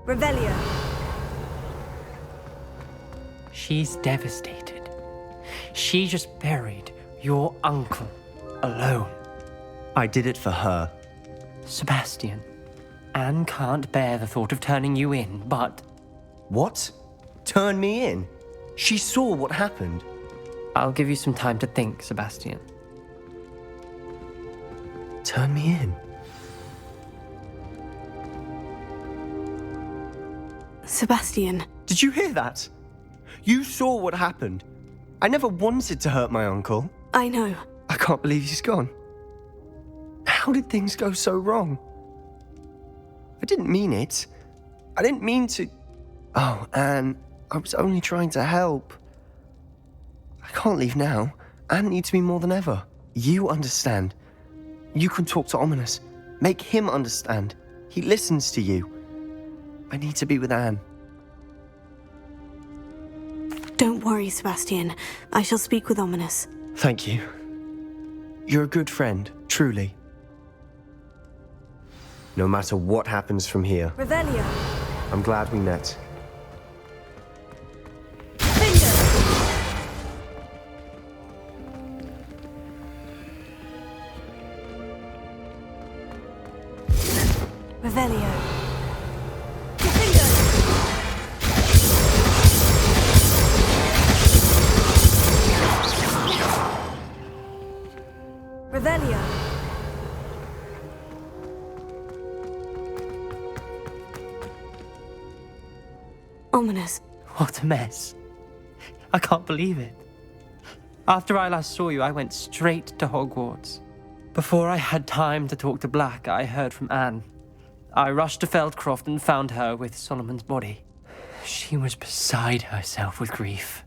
Revelio. She's devastated. She just buried your uncle alone. I did it for her. Sebastian, Anne can't bear the thought of turning you in, but... What? Turn me in? She saw what happened. I'll give you some time to think, Sebastian. Turn me in? Sebastian. Did you hear that? You saw what happened. I never wanted to hurt my uncle. I know. I can't believe he's gone. How did things go so wrong? I didn't mean it. I didn't mean to... Oh, Anne, I was only trying to help. I can't leave now. Anne needs me more than ever. You understand. You can talk to Ominous. Make him understand. He listens to you. I need to be with Anne. Don't worry, Sebastian. I shall speak with Ominous. Thank you. You're a good friend, truly. No matter what happens from here, Revelio. I'm glad we met. Revelio. Revelio. Ominous. What a mess. I can't believe it. After I last saw you, I went straight to Hogwarts. Before I had time to talk to Black, I heard from Anne. I rushed to Feldcroft and found her with Solomon's body. She was beside herself with grief.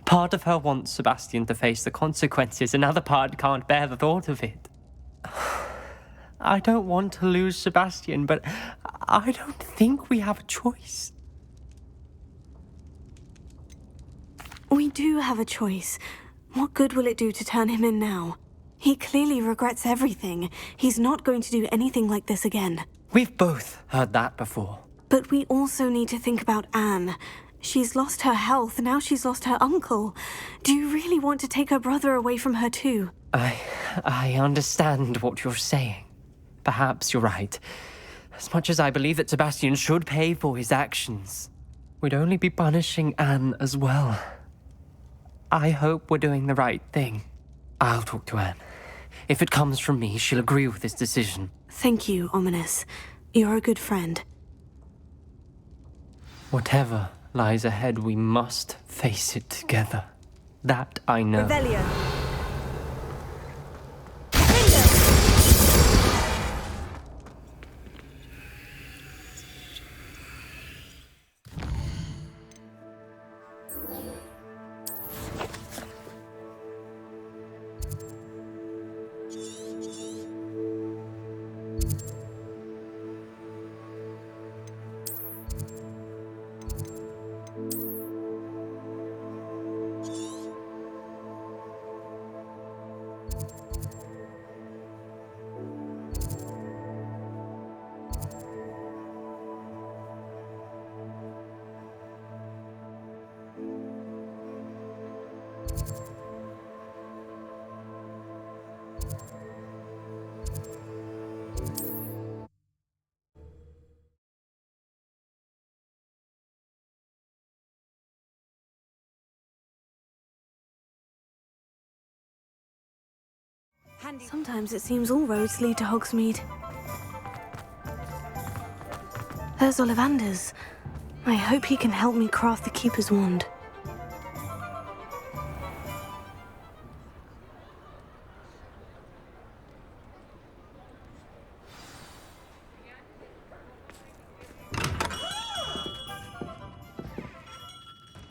Part of her wants Sebastian to face the consequences, another part can't bear the thought of it. I don't want to lose Sebastian, but I don't think we have a choice. We do have a choice. What good will it do to turn him in now? He clearly regrets everything. He's not going to do anything like this again. We've both heard that before. But we also need to think about Anne. She's lost her health, now she's lost her uncle. Do you really want to take her brother away from her too? I understand what you're saying. Perhaps you're right. As much as I believe that Sebastian should pay for his actions, we'd only be punishing Anne as well. I hope we're doing the right thing. I'll talk to Anne. If it comes from me, she'll agree with this decision. Thank you, Ominous. You're a good friend. Whatever lies ahead, we must face it together. That I know. Revelio. Sometimes it seems all roads lead to Hogsmeade. There's Ollivander's. I hope he can help me craft the Keeper's Wand.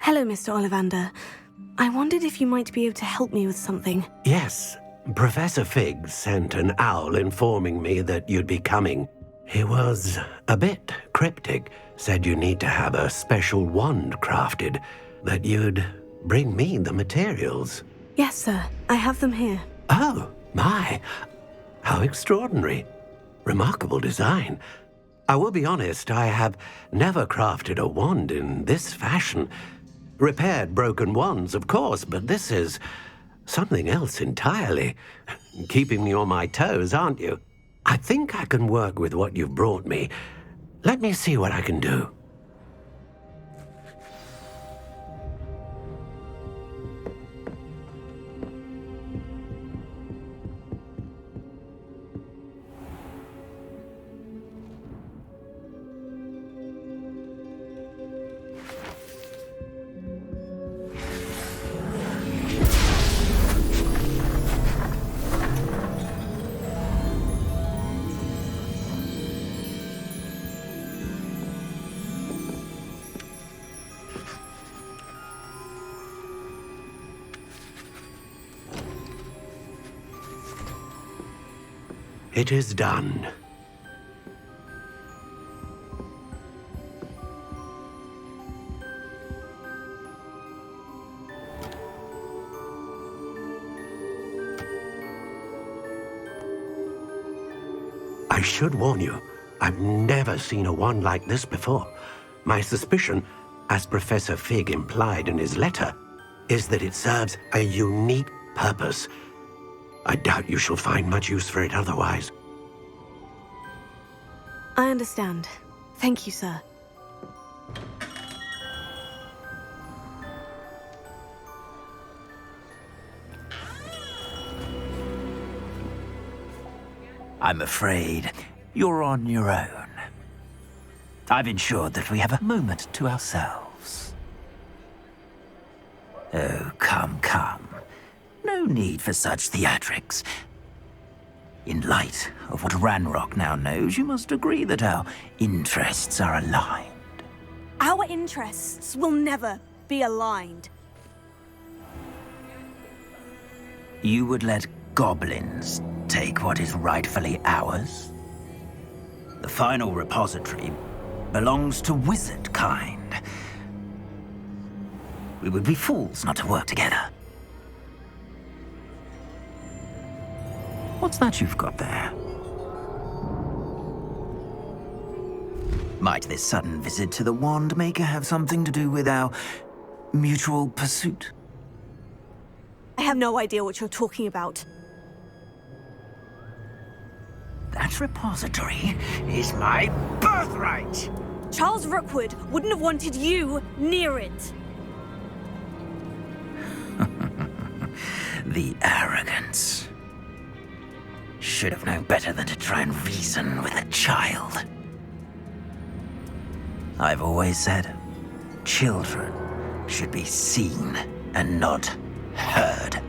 Hello, Mr. Ollivander. I wondered if you might be able to help me with something. Yes. Professor Figgs sent an owl informing me that you'd be coming. He was a bit cryptic, said you need to have a special wand crafted, that you'd bring me the materials. Yes, sir. I have them here. Oh, my. How extraordinary. Remarkable design. I will be honest, I have never crafted a wand in this fashion. Repaired broken wands, of course, but this is something else entirely. Keeping me on my toes, aren't you? I think I can work with what you've brought me. Let me see what I can do. It is done. I should warn you, I've never seen a wand like this before. My suspicion, as Professor Fig implied in his letter, is that it serves a unique purpose. I doubt you shall find much use for it otherwise. I understand. Thank you, sir. I'm afraid you're on your own. I've ensured that we have a moment to ourselves. Oh, come, come. No need for such theatrics. In light of what Ranrock now knows, you must agree that our interests are aligned. Our interests will never be aligned. You would let goblins take what is rightfully ours? The final repository belongs to wizard kind. We would be fools not to work together. What's that you've got there? Might this sudden visit to the Wand Maker have something to do with our mutual pursuit? I have no idea what you're talking about. That repository is my birthright! Charles Rookwood wouldn't have wanted you near it. The arrogance. Should have known better than to try and reason with a child. I've always said, children should be seen and not heard.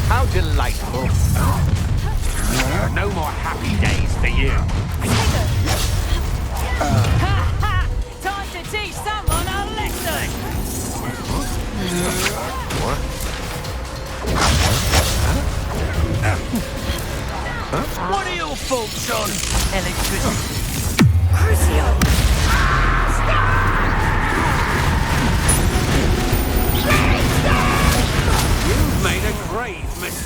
How delightful. No more happy days for you. Time to teach someone a lesson! What are your thoughts on electricity? Crucio! You've made a grave mistake.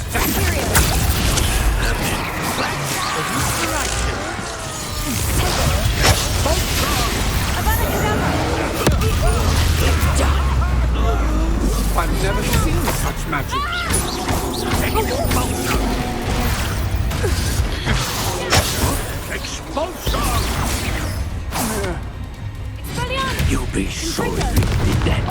I've never seen such magic. Expulsion! You'll be sorry for the death.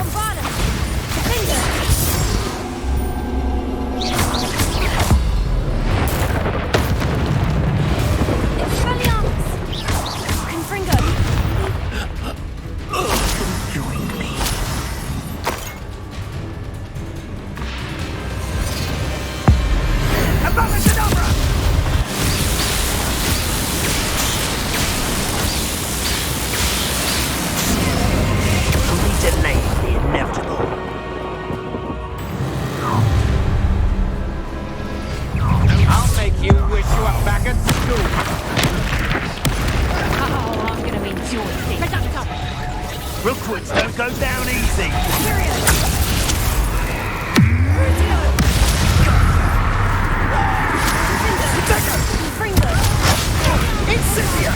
Join me. Only delay the inevitable. I'll make you wish you were back at school. Oh, I'm gonna enjoy this. Rookwoods don't go down easy. Incendio!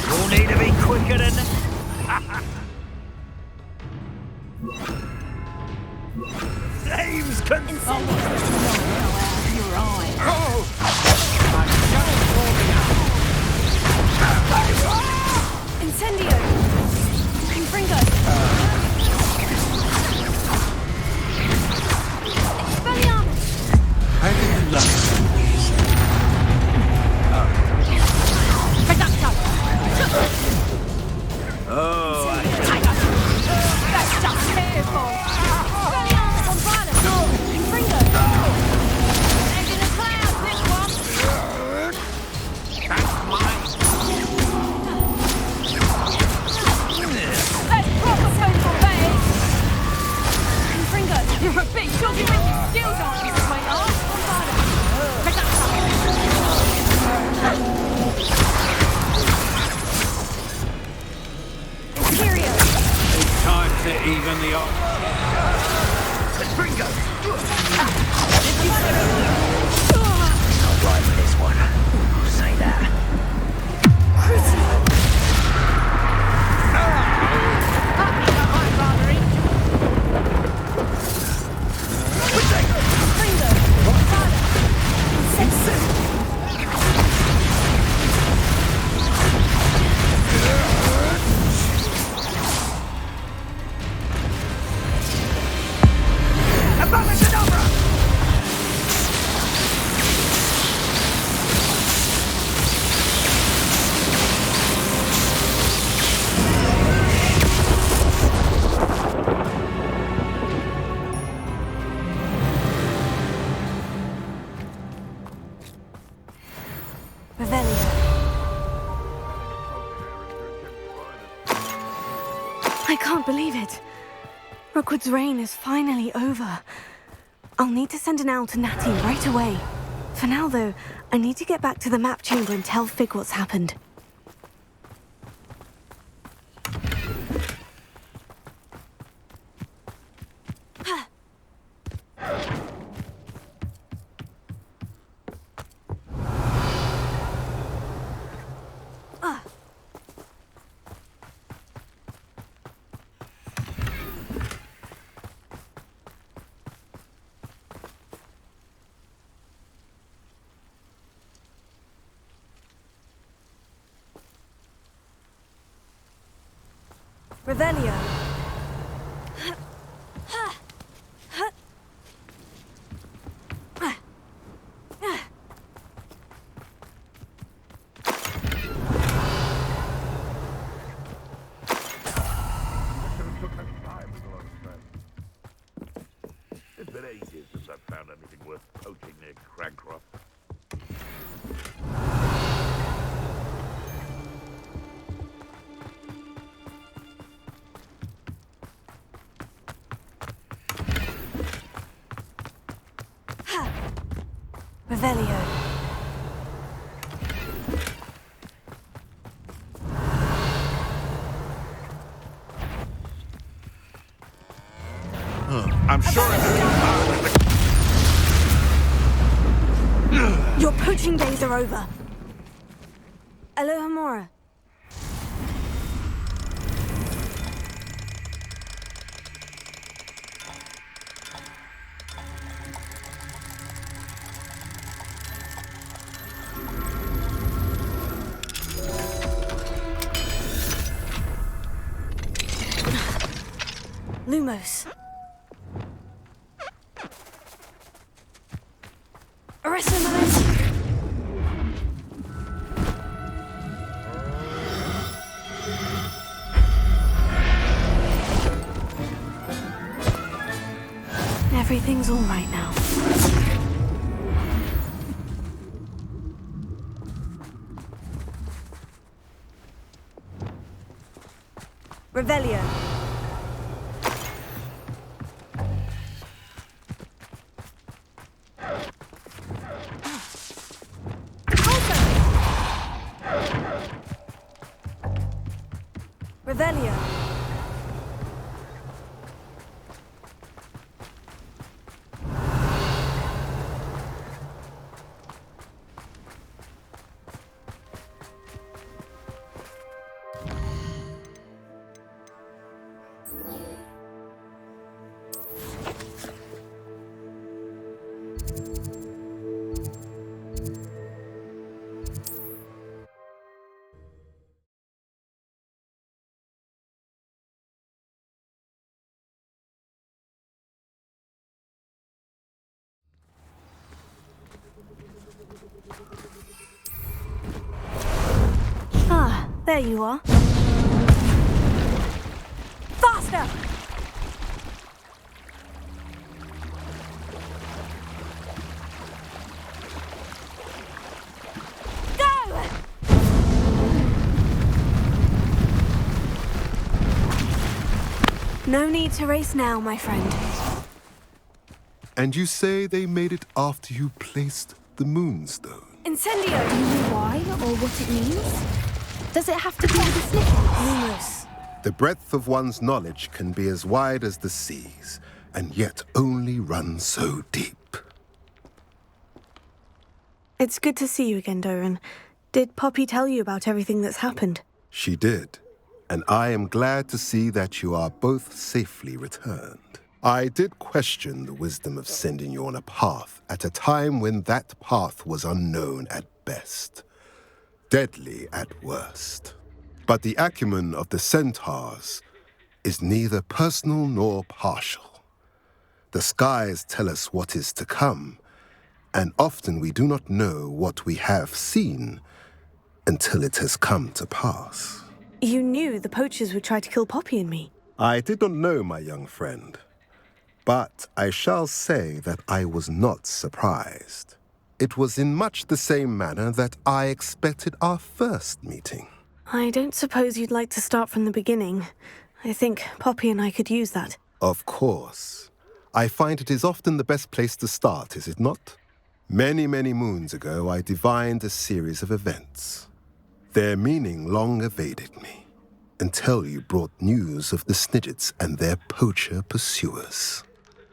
You'll need to be quicker than... Flames can... Incendio! Confringo! Expelliarmus! I didn't like Oh, That's just careful. Expelliarmus on Violet! Confringo! Egg in the clouds, this one. that's mine. Let's proper social bait. Confringo! You're a bit dodgy with your skills, aren't you, sweetheart? On Violet! Imperio! It's time to even the odds. Ringo! Not right for this one. I'll say that. I can't believe it. Rookwood's reign is finally over. I'll need to send an owl to Natty right away. For now, though, I need to get back to the map chamber and tell Fig what's happened. Revelio. It's been ages since I've found anything worth poaching near Crancroft. Revelio. I'm sure Your poaching days are over. Alohomora. Lumos. Recognize. Everything's all right now. Revelio. Revelio. Ah, there you are. Faster! Go! No need to race now, my friend. And you say they made it after you placed the moonstone? Incendio! Do you know why or what it means? Does it have to do with the sniffles? Lumos. The breadth of one's knowledge can be as wide as the seas, and yet only run so deep. It's good to see you again, Doran. Did Poppy tell you about everything that's happened? She did, and I am glad to see that you are both safely returned. I did question the wisdom of sending you on a path at a time when that path was unknown at best, deadly at worst. But the acumen of the centaurs is neither personal nor partial. The skies tell us what is to come, and often we do not know what we have seen until it has come to pass. You knew the poachers would try to kill Poppy and me. I did not know, my young friend, but I shall say that I was not surprised. It was in much the same manner that I expected our first meeting. I don't suppose you'd like to start from the beginning. I think Poppy and I could use that. Of course. I find it is often the best place to start, is it not? Many, many moons ago, I divined a series of events. Their meaning long evaded me, until you brought news of the Snidgets and their poacher pursuers.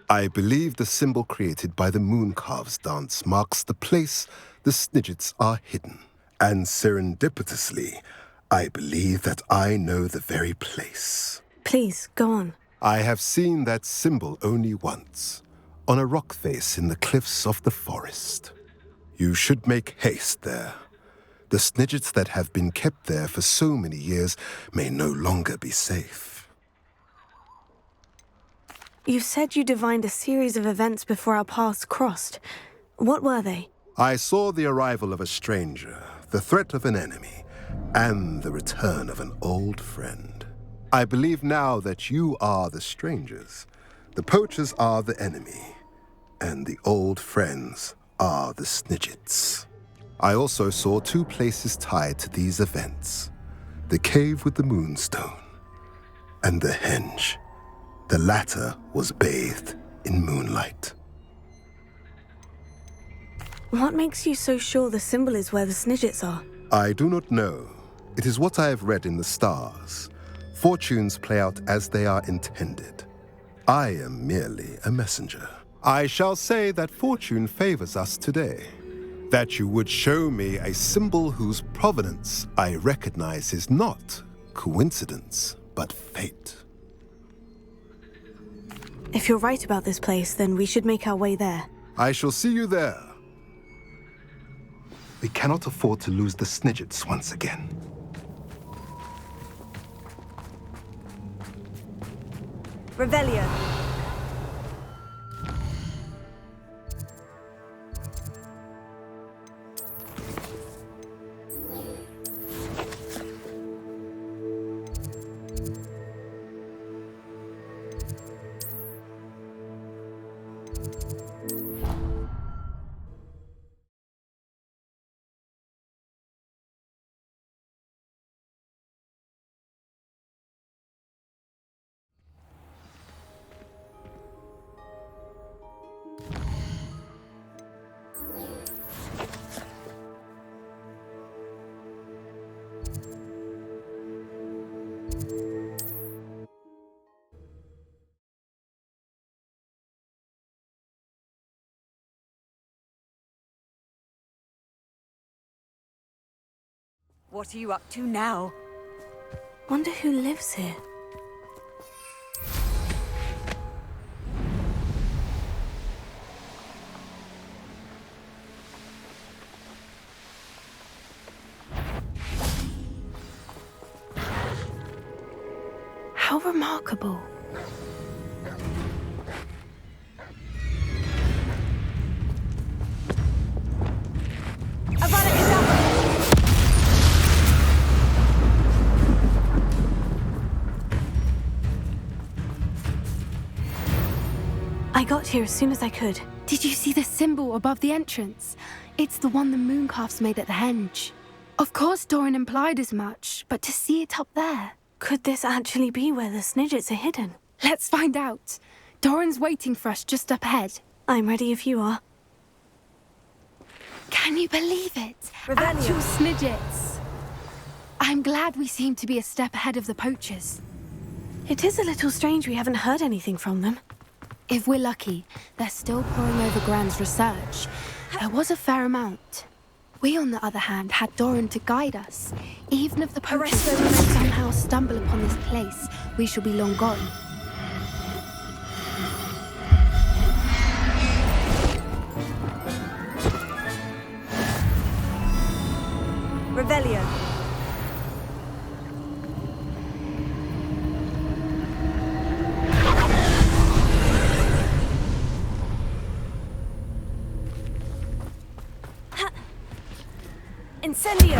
I believe the symbol created by the Mooncalves dance marks the place the Snidgets are hidden. And serendipitously, I believe that I know the very place. Please, go on. I have seen that symbol only once, on a rock face in the cliffs of the forest. You should make haste there. The Snidgets that have been kept there for so many years may no longer be safe. You said you divined a series of events before our paths crossed. What were they? I saw the arrival of a stranger, the threat of an enemy, and the return of an old friend. I believe now that you are the strangers, the poachers are the enemy, and the old friends are the Snidgets. I also saw two places tied to these events, the cave with the moonstone and the henge. The latter was bathed in moonlight. What makes you so sure the symbol is where the Snidgets are? I do not know. It is what I have read in the stars. Fortunes play out as they are intended. I am merely a messenger. I shall say that fortune favors us today. That you would show me a symbol whose provenance I recognize is not coincidence, but fate. If you're right about this place, then we should make our way there. I shall see you there. We cannot afford to lose the Snidgets once again. Revelio. What are you up to now? Wonder who lives here. How remarkable. I got here as soon as I could. Did you see the symbol above the entrance? It's the one the mooncalfs made at the henge. Of course Doran implied as much, but to see it up there... Could this actually be where the Snidgets are hidden? Let's find out. Doran's waiting for us just up ahead. I'm ready if you are. Can you believe it? Revelio. Actual Snidgets. I'm glad we seem to be a step ahead of the poachers. It is a little strange we haven't heard anything from them. If we're lucky, they're still poring over Gran's research. There was a fair amount. We, on the other hand, had Doran to guide us. Even if the poachers somehow stumble upon this place, we shall be long gone. Revelio. Incendio!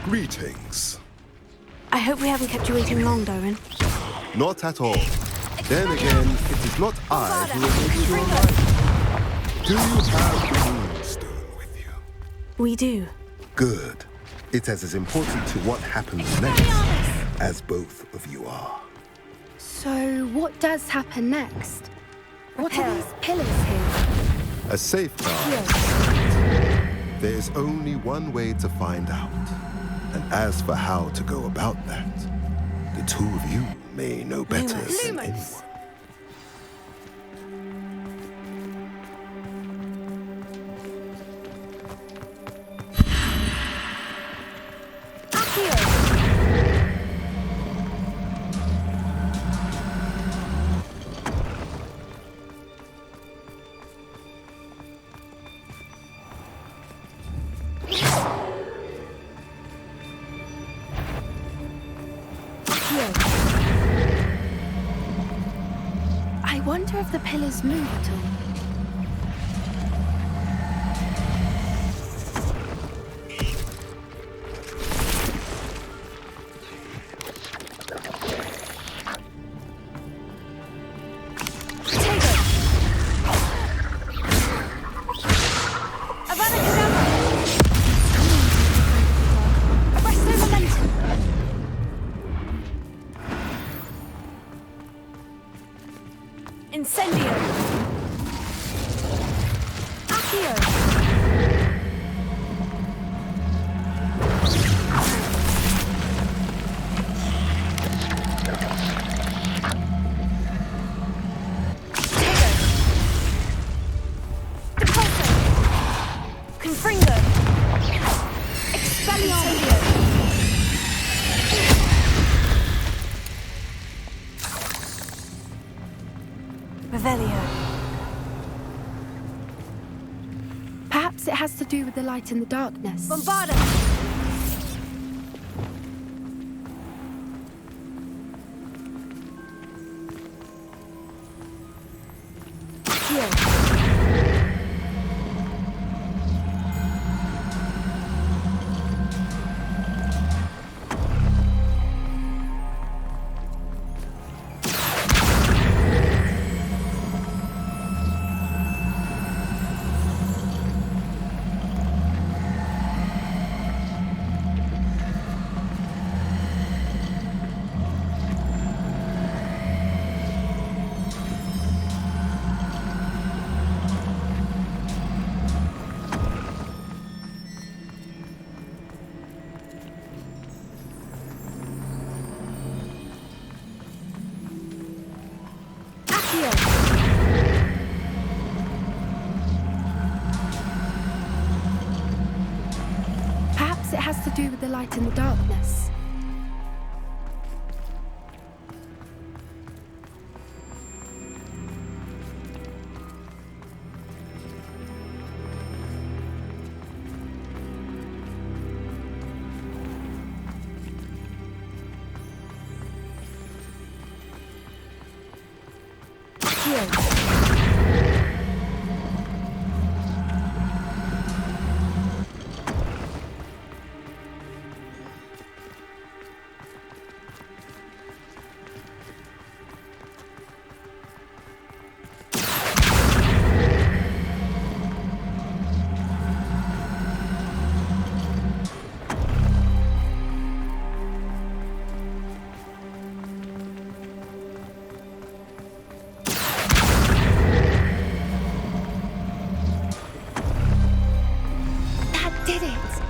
Greetings. I hope we haven't kept you waiting long, Doran. Not at all. Then again, it is not I who will make you arrive. Do you have the moonstone with you? We do. Good. It is as important to what happens next as both of you are. So, what does happen next? What are these pillars here? A safeguard. There is only one way to find out. And as for how to go about that, the two of you may know better than anyone. I wonder if the pillars move at all. Incendio! Accio! Depulso! Confringo! Expelliarmus! Revelio. Perhaps it has to do with the light in the darkness. Bombarda! Perhaps it has to do with the light in the darkness.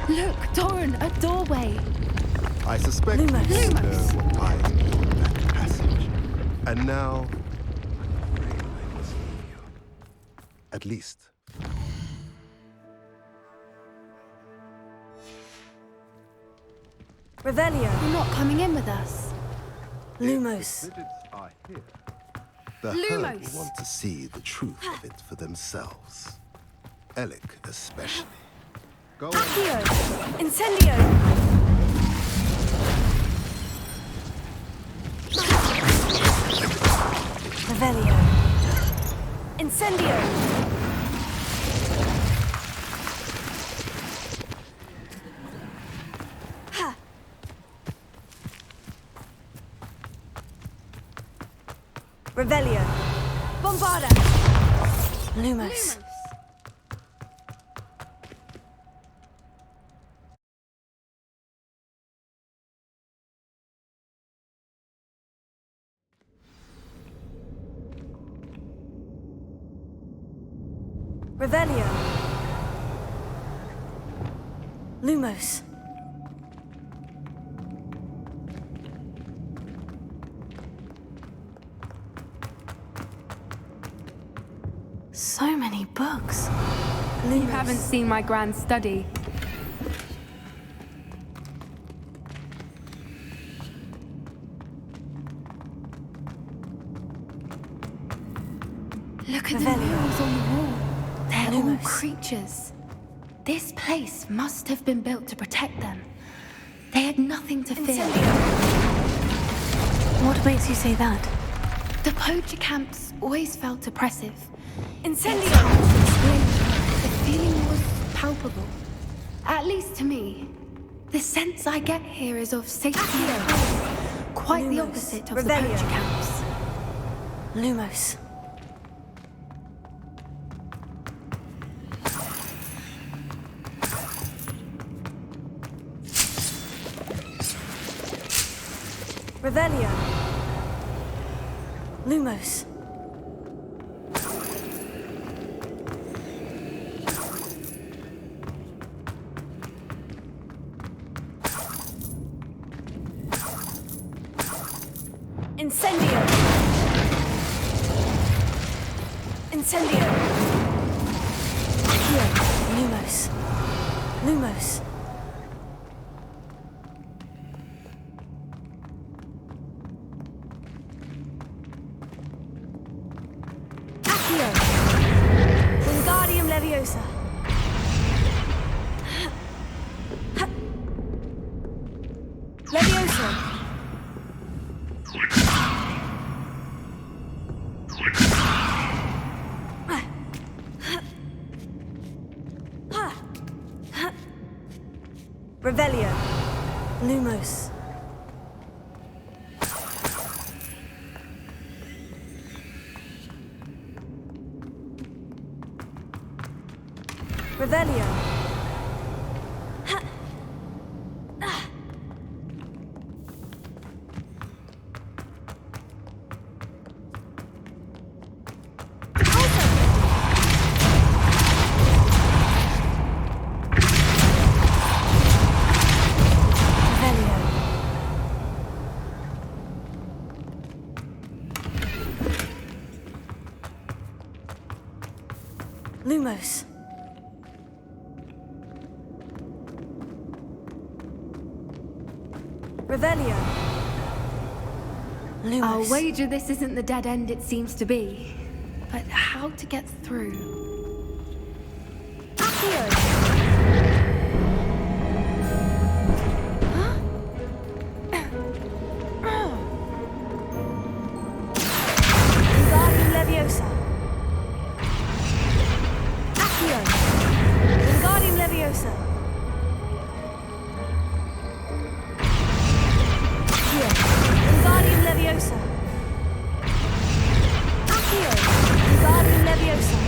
Look, Doran, a doorway. I suspect you Lumos. didn't know what I call that passage. And now, I must leave you. At least. Revelio. You're not coming in with us. Lumos. Visits are here. The herd Lumos. will want to see the truth of it for themselves. Alec especially. Go on. Accio! Incendio! Revelio. Incendio! Ha! Revelio. Bombarda! Lumos. Revelio. Lumos. So many books. You haven't seen my grand study. Look at the Revelio. murals on the wall. They're all Lumos. creatures. This place must have been built to protect them. They had nothing to fear. What makes you say that? The poacher camps always felt oppressive. Incendio! It's hard to explain. The feeling was palpable. At least to me. The sense I get here is of safety and calm. Quite the Lumos. opposite of Revelio. the poacher camps. Lumos. Revelio. Lumos. Incendio. Incendio. Here. Lumos. Lumos. Leviosa. Leviosa. Revelio. Lumos. Revelio. Lumos. Revelio. Lumos. I'll wager this isn't the dead end it seems to be. But how to get through? Accio. Wingardium Leviosa. Accio. Wingardium Leviosa. Accio. Wingardium Leviosa. Accio. Wingardium Leviosa.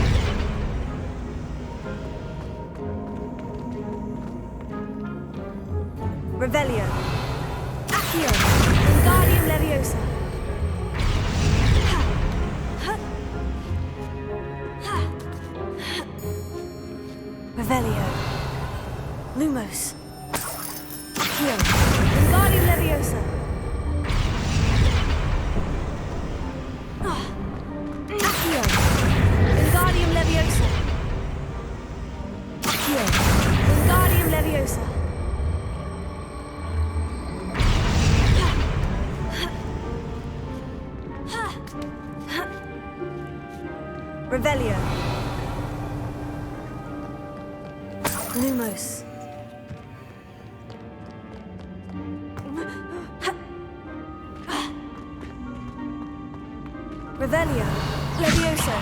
Revelio. Accio. Wingardium Leviosa. Revelio. Lumos. Accio. Wingardium Leviosa. Accio. Wingardium Leviosa. Accio. Wingardium Leviosa. Revelio. Lumos. Revelio. Leviosa.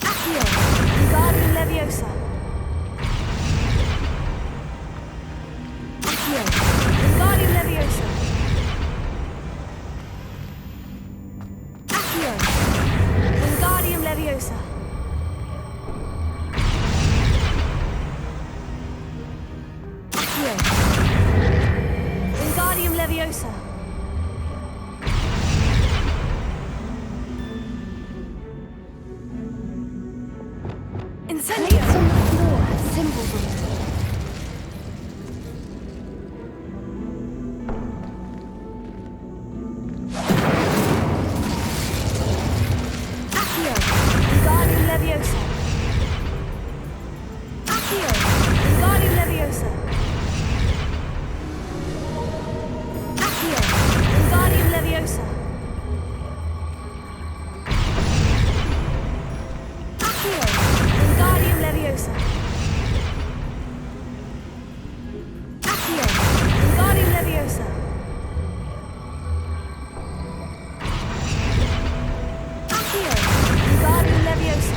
Accio. Wingardium Leviosa. Accio. Wingardium Leviosa. Accio. Wingardium Leviosa. Accio. Wingardium Leviosa. Incendio. Plates on the floor have symbols on them. Accio. Wingardium Leviosa. Accio. Wingardium Leviosa. Accio. Wingardium Leviosa. Accio. Wingardium Leviosa. Accio. Wingardium Leviosa. Accio. Wingardium Leviosa.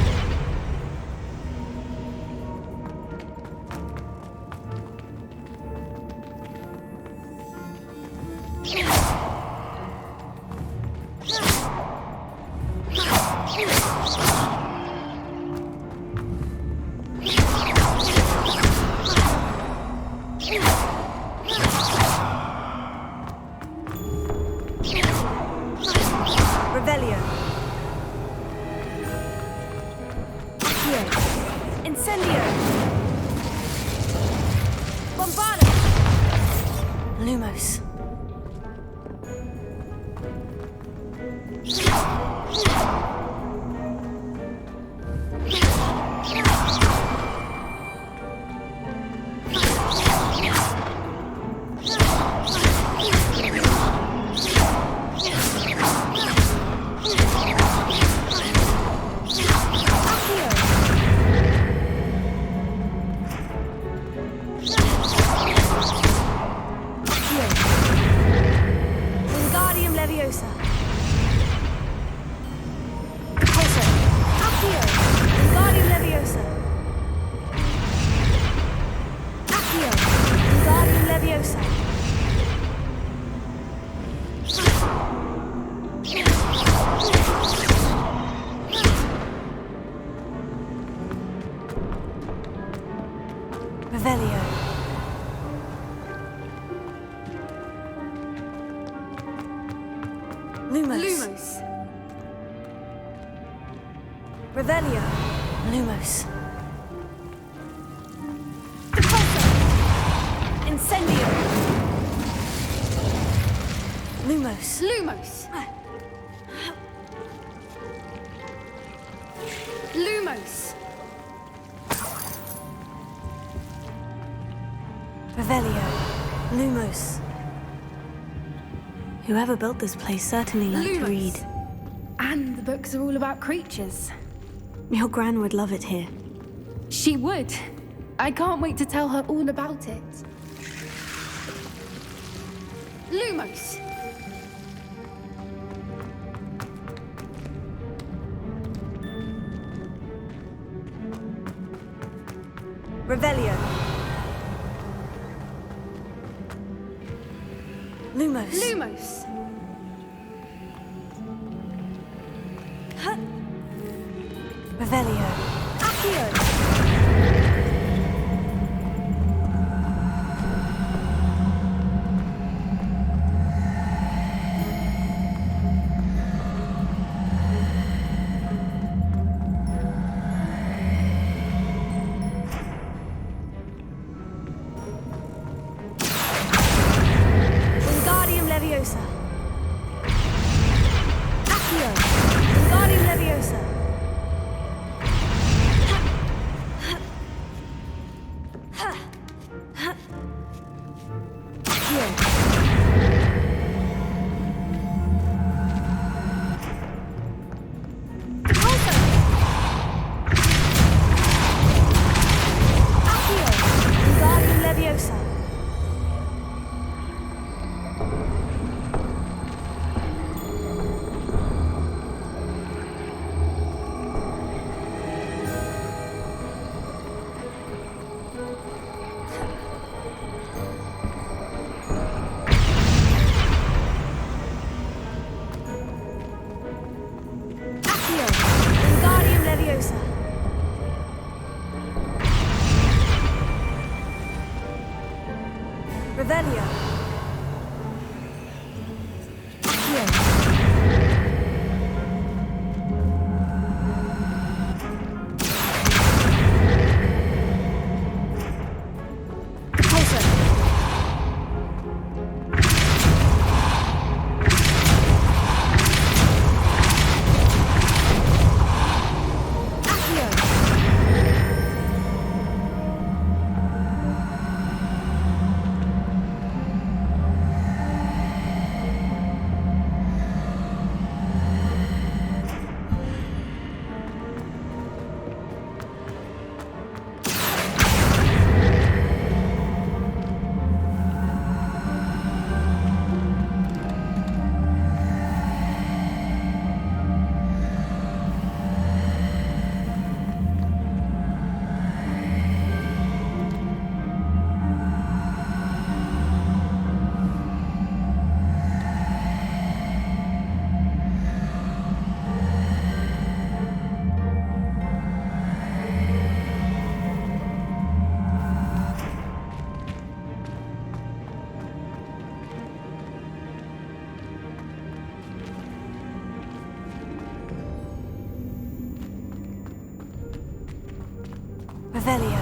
Revelio. Accio. Incendio. Bombardo. Lumos. Revelio. Lumos. Lumos. Revelio. Lumos. Incendio. Lumos. Lumos. Lumos. Revelio. Lumos. Whoever built this place certainly liked to Lumos. read. And the books are all about creatures. Your gran would love it here. She would. I can't wait to tell her all about it. Lumos. Revelio. Lumos. Lumos. Revelio. Accio. Wingardium Leviosa. Accio. Wingardium Leviosa. Wingardium Leviosa. Accio. Wingardium Leviosa. Revelio. Accio. Repulsor. Accio. Revelio.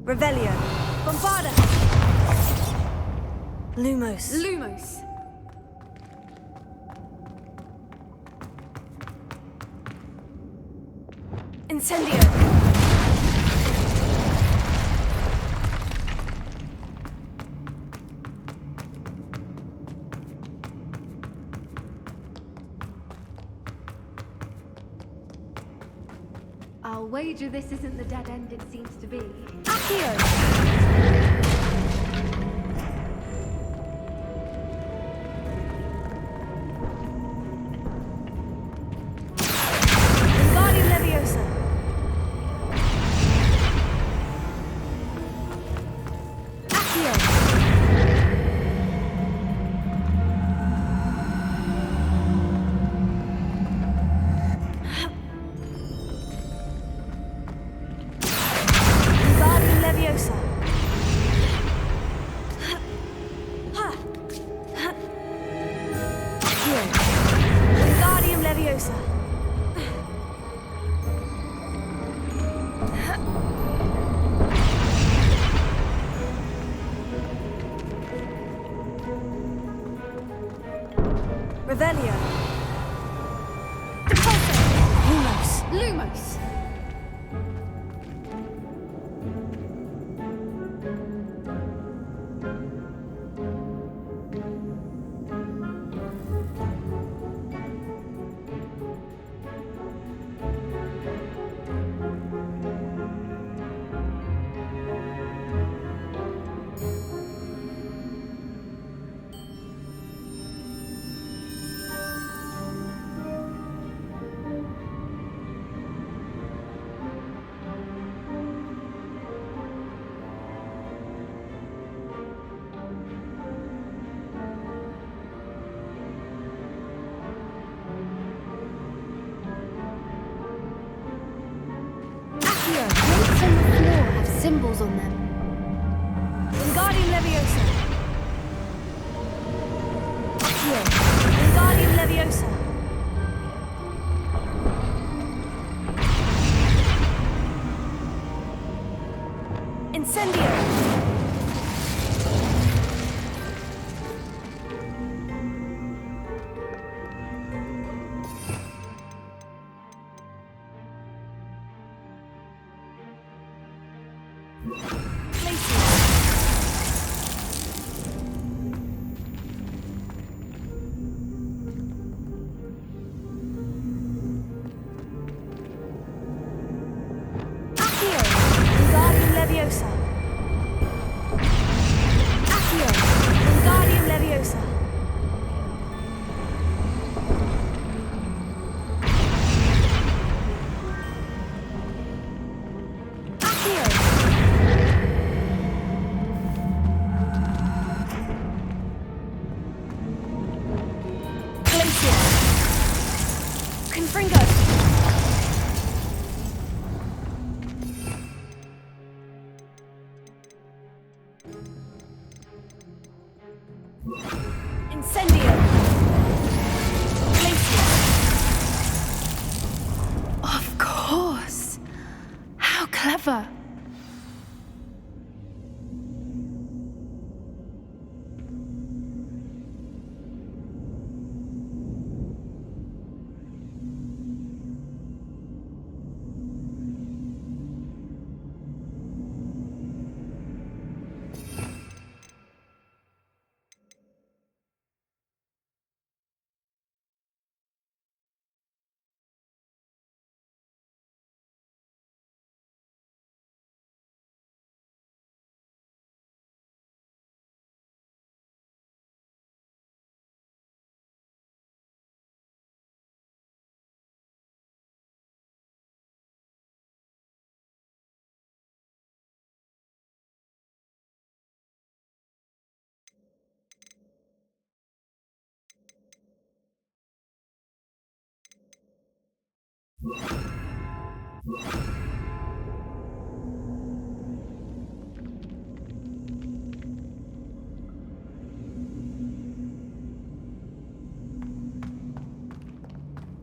Revelio. Bombarda. Lumos. Lumos. Incendio. I'll wager this isn't the dead end it seems to be. Accio. Wingardium Leviosa. Accio. Wingardium Leviosa. Accio. Wingardium Leviosa. Revelio. Lumos. Lumos! Plates on the floor have symbols on them. Wingardium Leviosa. Accio. Wingardium Leviosa. Incendio. Accio. Wingardium Leviosa. Accio. Wingardium Leviosa. Accio. Glacier. Confringo. Incendio. Glacier. Of course! How clever!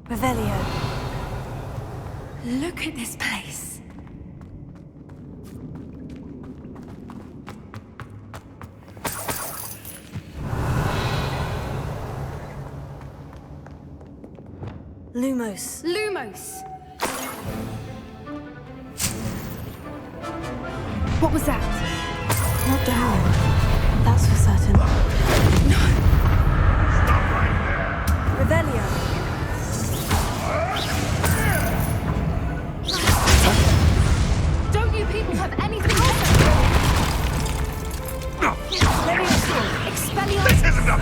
Revelio. Look at this place. Lumos. Lumos! What was that? Not down. That's for certain. No! Stop right there! Revelio. Don't you people have anything to say? Expelliarmus! This isn't a...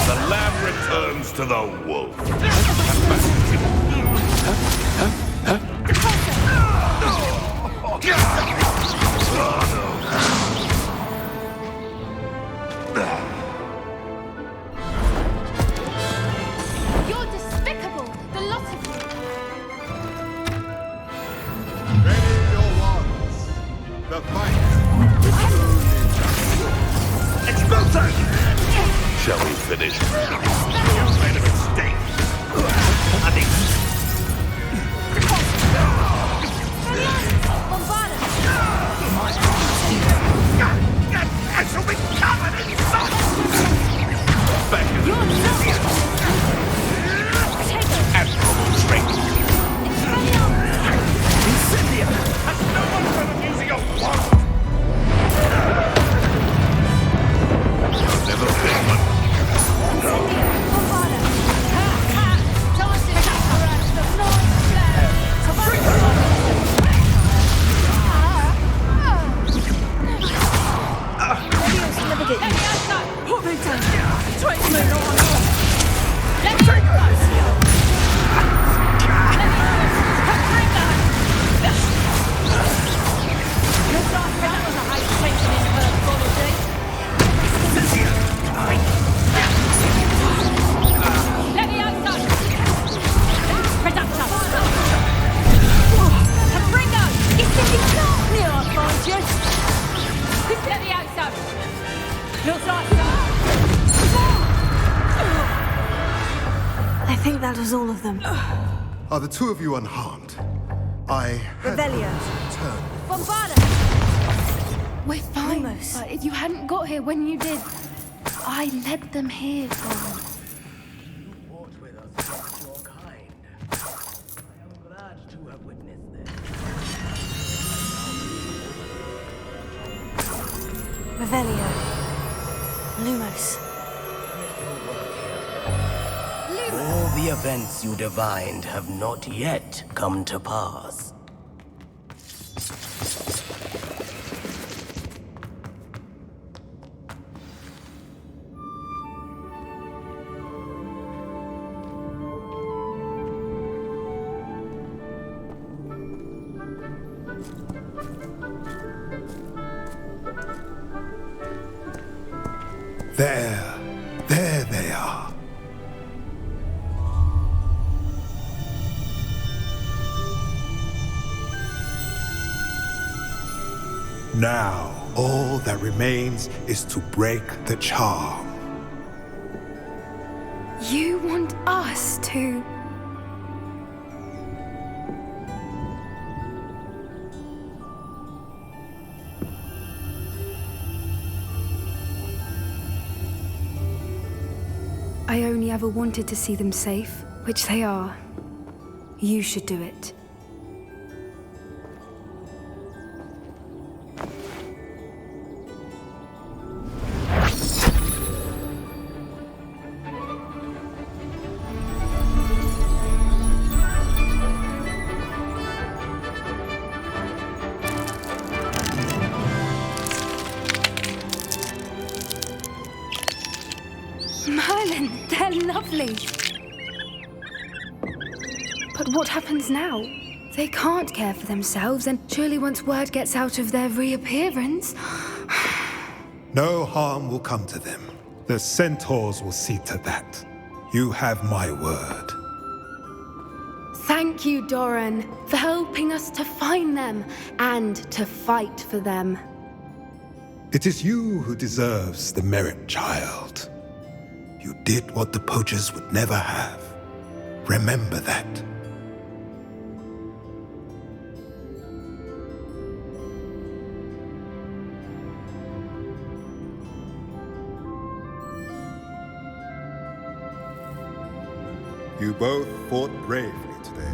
The lamb returns to the wolf. You're despicable, the lot of you! Ready your wands. The fight. Expulsion! Shall we finish? You made a mistake. I think... I shall be covered in salt! Back in the... Admirable strength! Incendia! Has no one heard of using a wand? You've never been one. I think that was all of them. Are the two of you unharmed? I had Revelio. turned. Bombarda! We're fine, Lumos. but if you hadn't got here when you did, I led them here, Goran. Revelio. Lumos. All the events you divined have not yet come to pass. There they are. Now, all that remains is to break the charm. You want us to... I only ever wanted to see them safe, which they are. You should do it. Merlin, they're lovely. But what happens now? They can't care for themselves, and surely once word gets out of their reappearance... No harm will come to them. The centaurs will see to that. You have my word. Thank you, Doran, for helping us to find them and to fight for them. It is you who deserves the merit, child. You did what the poachers would never have. Remember that. You both fought bravely today.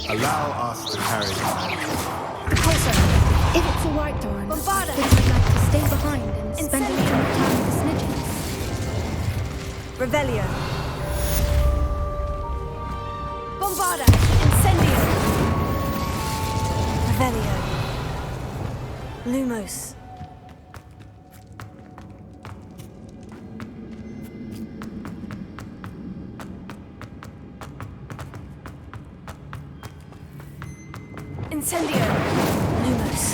Allow us to carry the Closer. If it's all right, Doran, I think I'd like to stay behind and spend a little more time with the Snidgens. Revelio. Bombarda. Incendio. Revelio. Lumos. Incendio. Lumos.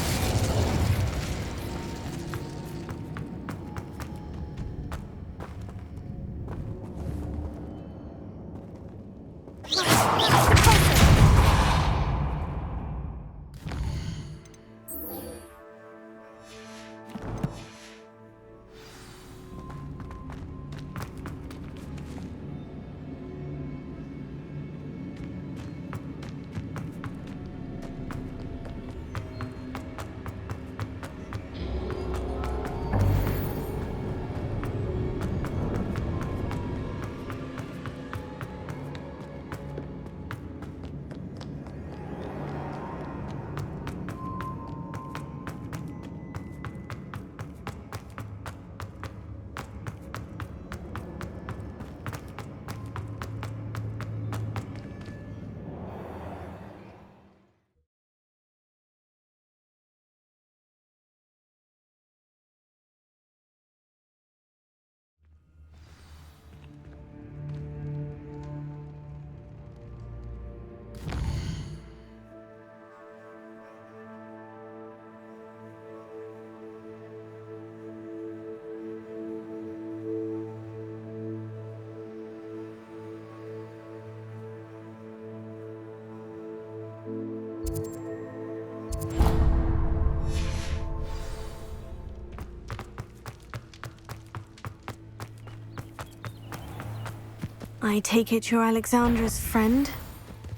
I take it you're Alexandra's friend?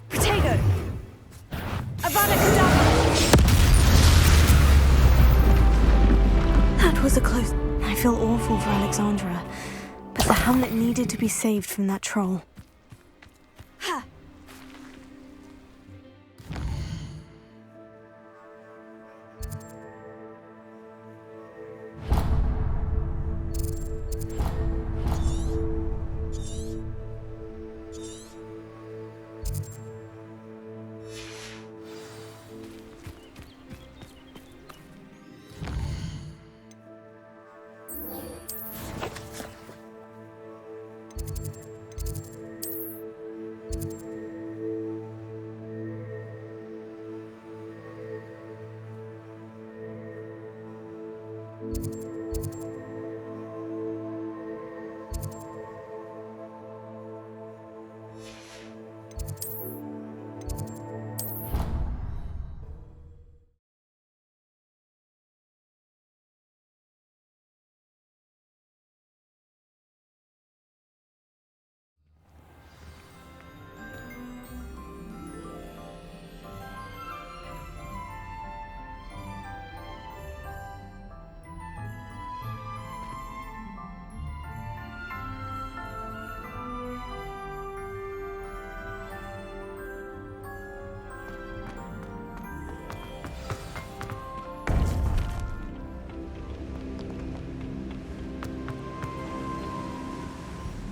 Protego! Avada Kedavra! That was a close... I feel awful for Alexandra, but the hamlet needed to be saved from that troll. Ha!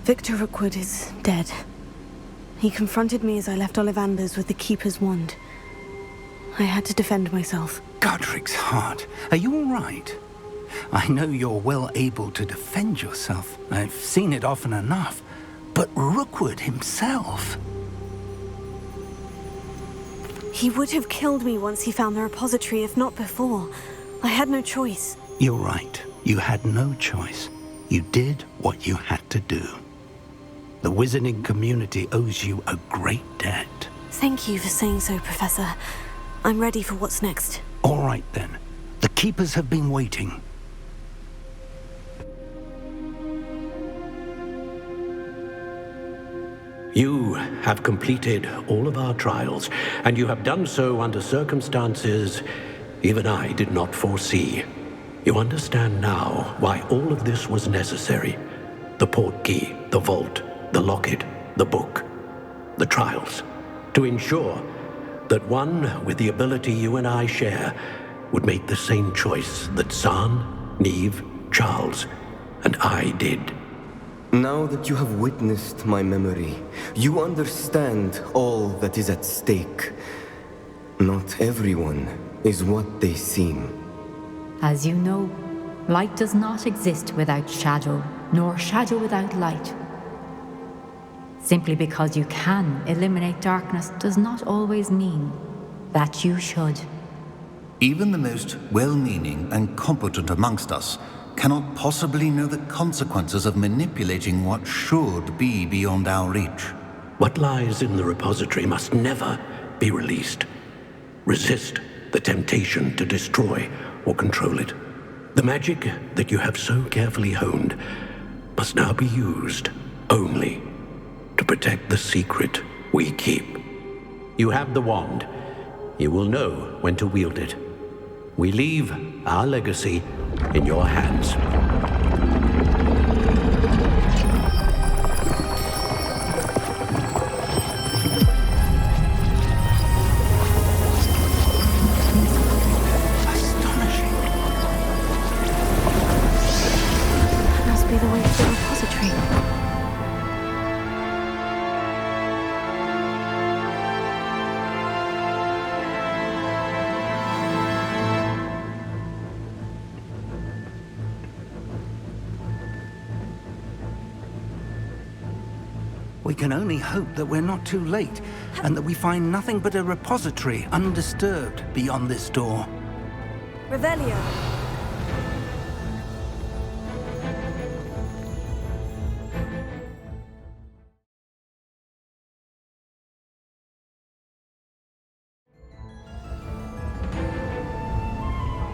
Victor Rookwood is dead. He confronted me as I left Ollivander's with the Keeper's wand. I had to defend myself. Godric's heart. Are you all right? I know you're well able to defend yourself. I've seen it often enough. But Rookwood himself... He would have killed me once he found the repository, if not before. I had no choice. You're right. You had no choice. You did what you had to do. The wizarding community owes you a great debt. Thank you for saying so, Professor. I'm ready for what's next. All right, then. The Keepers have been waiting. You have completed all of our trials, and you have done so under circumstances even I did not foresee. You understand now why all of this was necessary. The portkey, the vault, the locket, the book. the trials, to ensure that one with the ability you and I share would make the same choice that Zahn, Neve, Charles, and I did. Now that you have witnessed my memory, you understand all that is at stake. Not everyone is what they seem. As you know, light does not exist without shadow, nor shadow without light. Simply because you can eliminate darkness does not always mean that you should. Even the most well-meaning and competent amongst us cannot possibly know the consequences of manipulating what should be beyond our reach. What lies in the repository must never be released. Resist the temptation to destroy or control it. The magic that you have so carefully honed must now be used only to protect the secret we keep. You have the wand. You will know when to wield it. We leave our legacy in your hands. That must be the way to the repository. We can only hope that we're not too late, and that we find nothing but a repository undisturbed beyond this door. Revelio.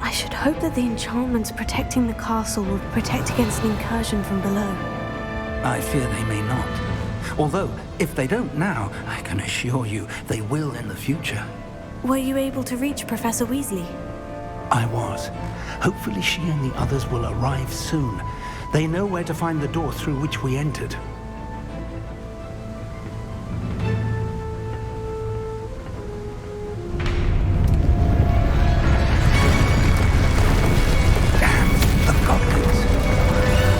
I should hope that the enchantments protecting the castle will protect against an incursion from below. I fear they may not. Although, if they don't now, I can assure you they will in the future. Were you able to reach Professor Weasley? I was. Hopefully she and the others will arrive soon. They know where to find the door through which we entered. Damn, the goblins.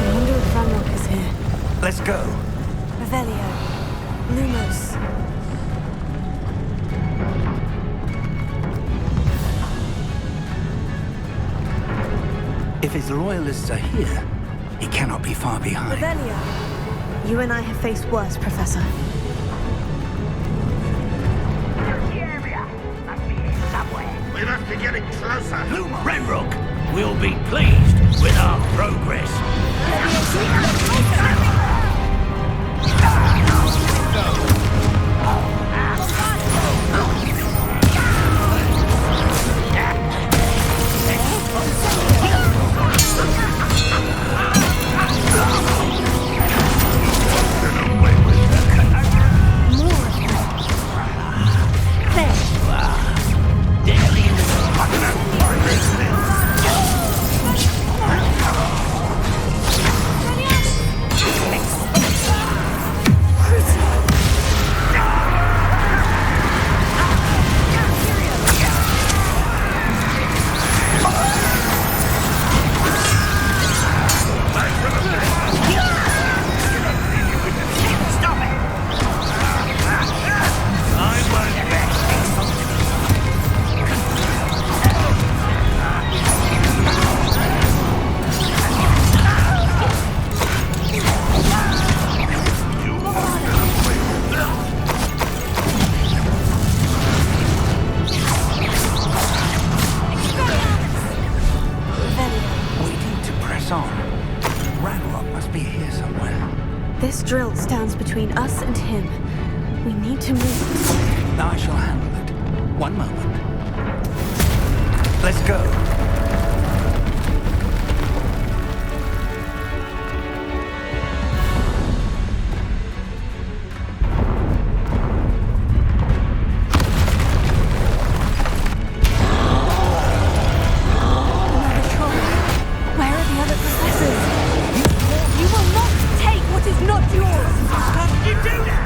I wonder if Ranrock is here. Let's go. Revelio. Lumos. If his loyalists are here, he cannot be far behind. Revelio. You and I have faced worse, Professor. We must be getting closer. Ranrock will be pleased with our progress. This drill stands between us and him. We need to move. I shall handle it. One moment. Let's go. Another troll. Where are the other professors? You will not take what is not yours! How did you do that?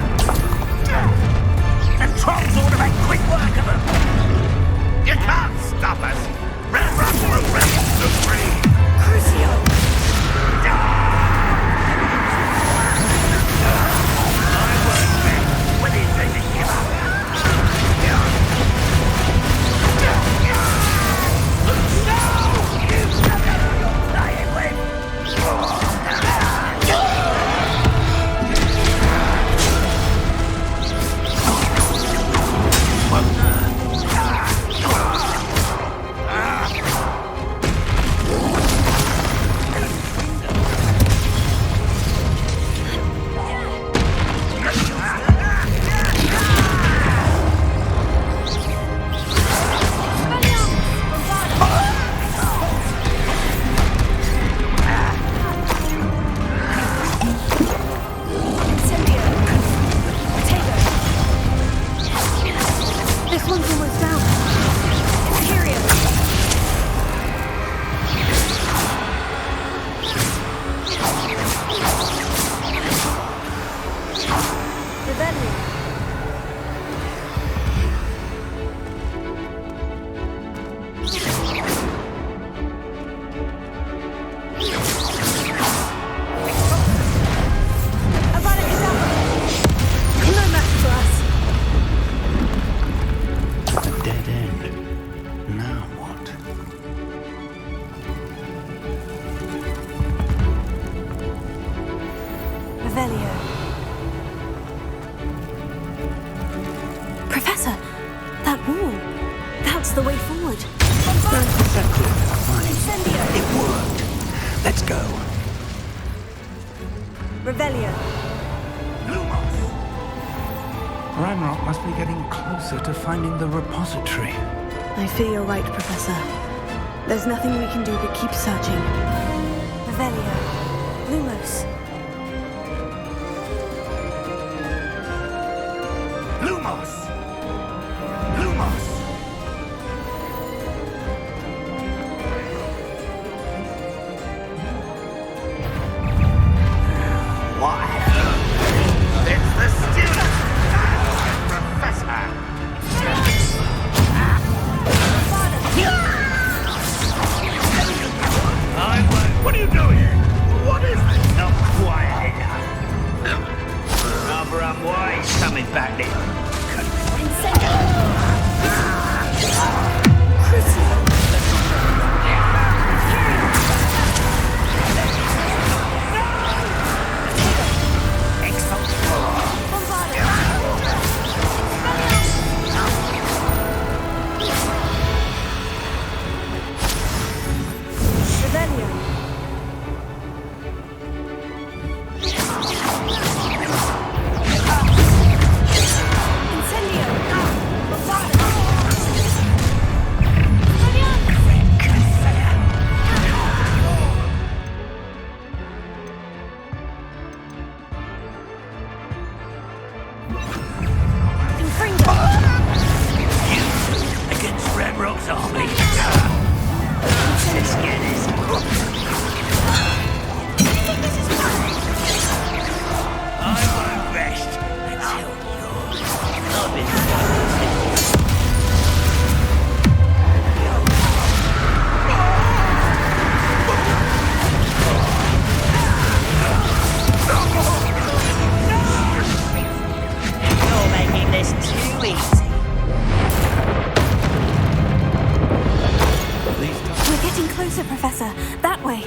Revelio. Professor, that wall. That's the way forward. Don't be so quick. Incendio. It worked. Let's go. Revelio. Ranrock must be getting closer to finding the repository. I fear you're right, Professor. There's nothing we can do but keep searching. Revelio. Lumos. Lumos! Lumos! Why? It's the student! Professor! What are you doing? What is this? Not quiet here. Rather unwise coming back there. Professor. That way.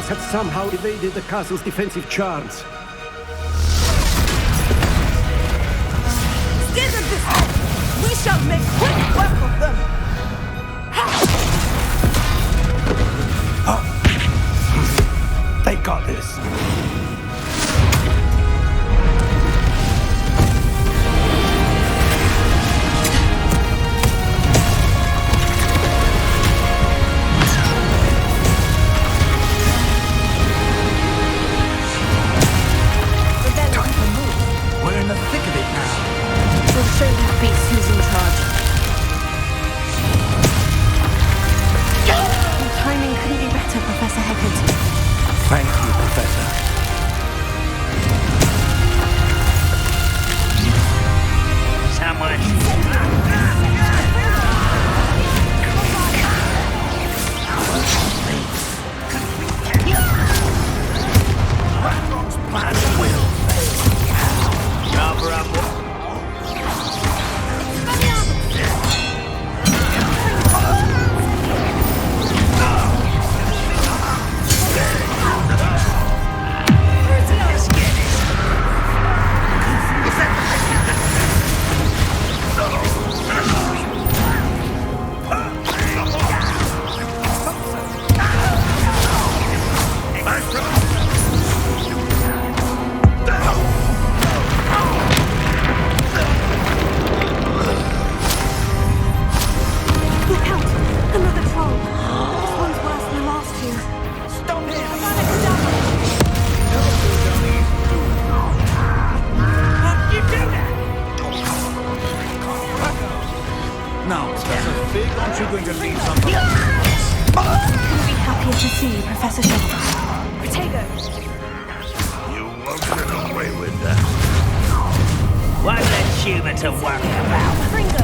Had somehow evaded the castle's defensive charms. Scared of this! We shall make quick work of them! They got this. We'll show that beast who's in charge. going to leave some... Couldn't be happier to see you, Professor Shaw. Protego! You won't get away with that. Why let human to worry about? Fringo!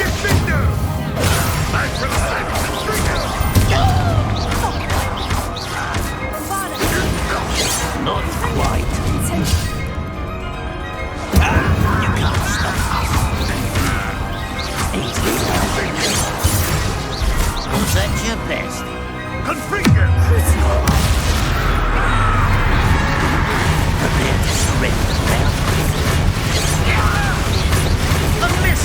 Defender! I will save Fringo! Not quite. You can't stop us. Easy. Who's at your best? Confringo! Prepare to surrender, man. A miss!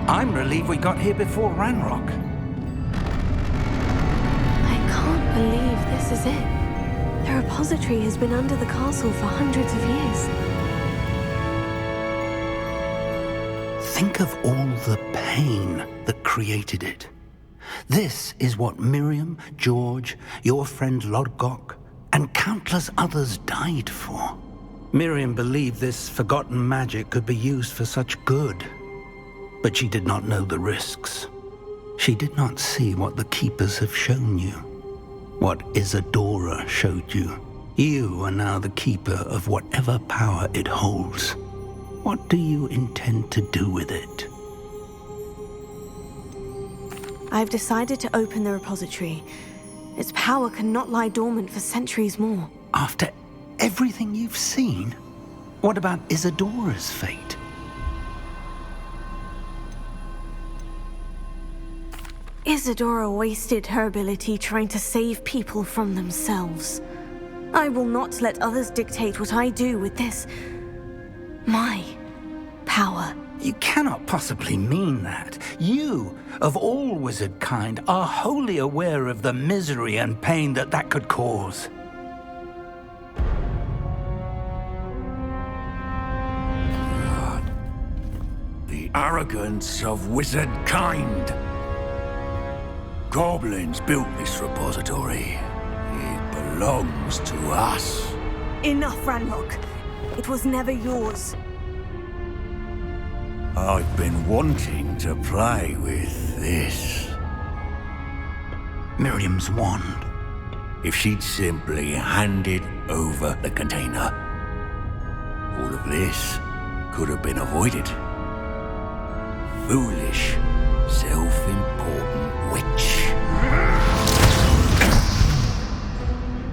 I'm relieved we got here before Ranrock. I can't believe this is it. The repository has been under the castle for hundreds of years. Think of all the pain that created it. This is what Miriam, George, your friend Lodgok, and countless others died for. Miriam believed this forgotten magic could be used for such good. But she did not know the risks. She did not see what the Keepers have shown you. What Isadora showed you. You are now the Keeper of whatever power it holds. What do you intend to do with it? I've decided to open the repository. Its power cannot lie dormant for centuries more. After everything you've seen? What about Isadora's fate? Isadora wasted her ability trying to save people from themselves. I will not let others dictate what I do with this. My power. You cannot possibly mean that. You, of all wizard kind, are wholly aware of the misery and pain that could cause. The arrogance of wizard kind. Goblins built this repository. It belongs to us. Enough, Ranrock. It was never yours. I've been wanting to play with this. Miriam's wand. If she'd simply handed over the container, all of this could have been avoided. Foolish, self-important witch.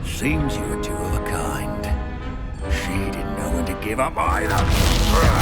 Seems you were two of a kind. She didn't know when to give up either.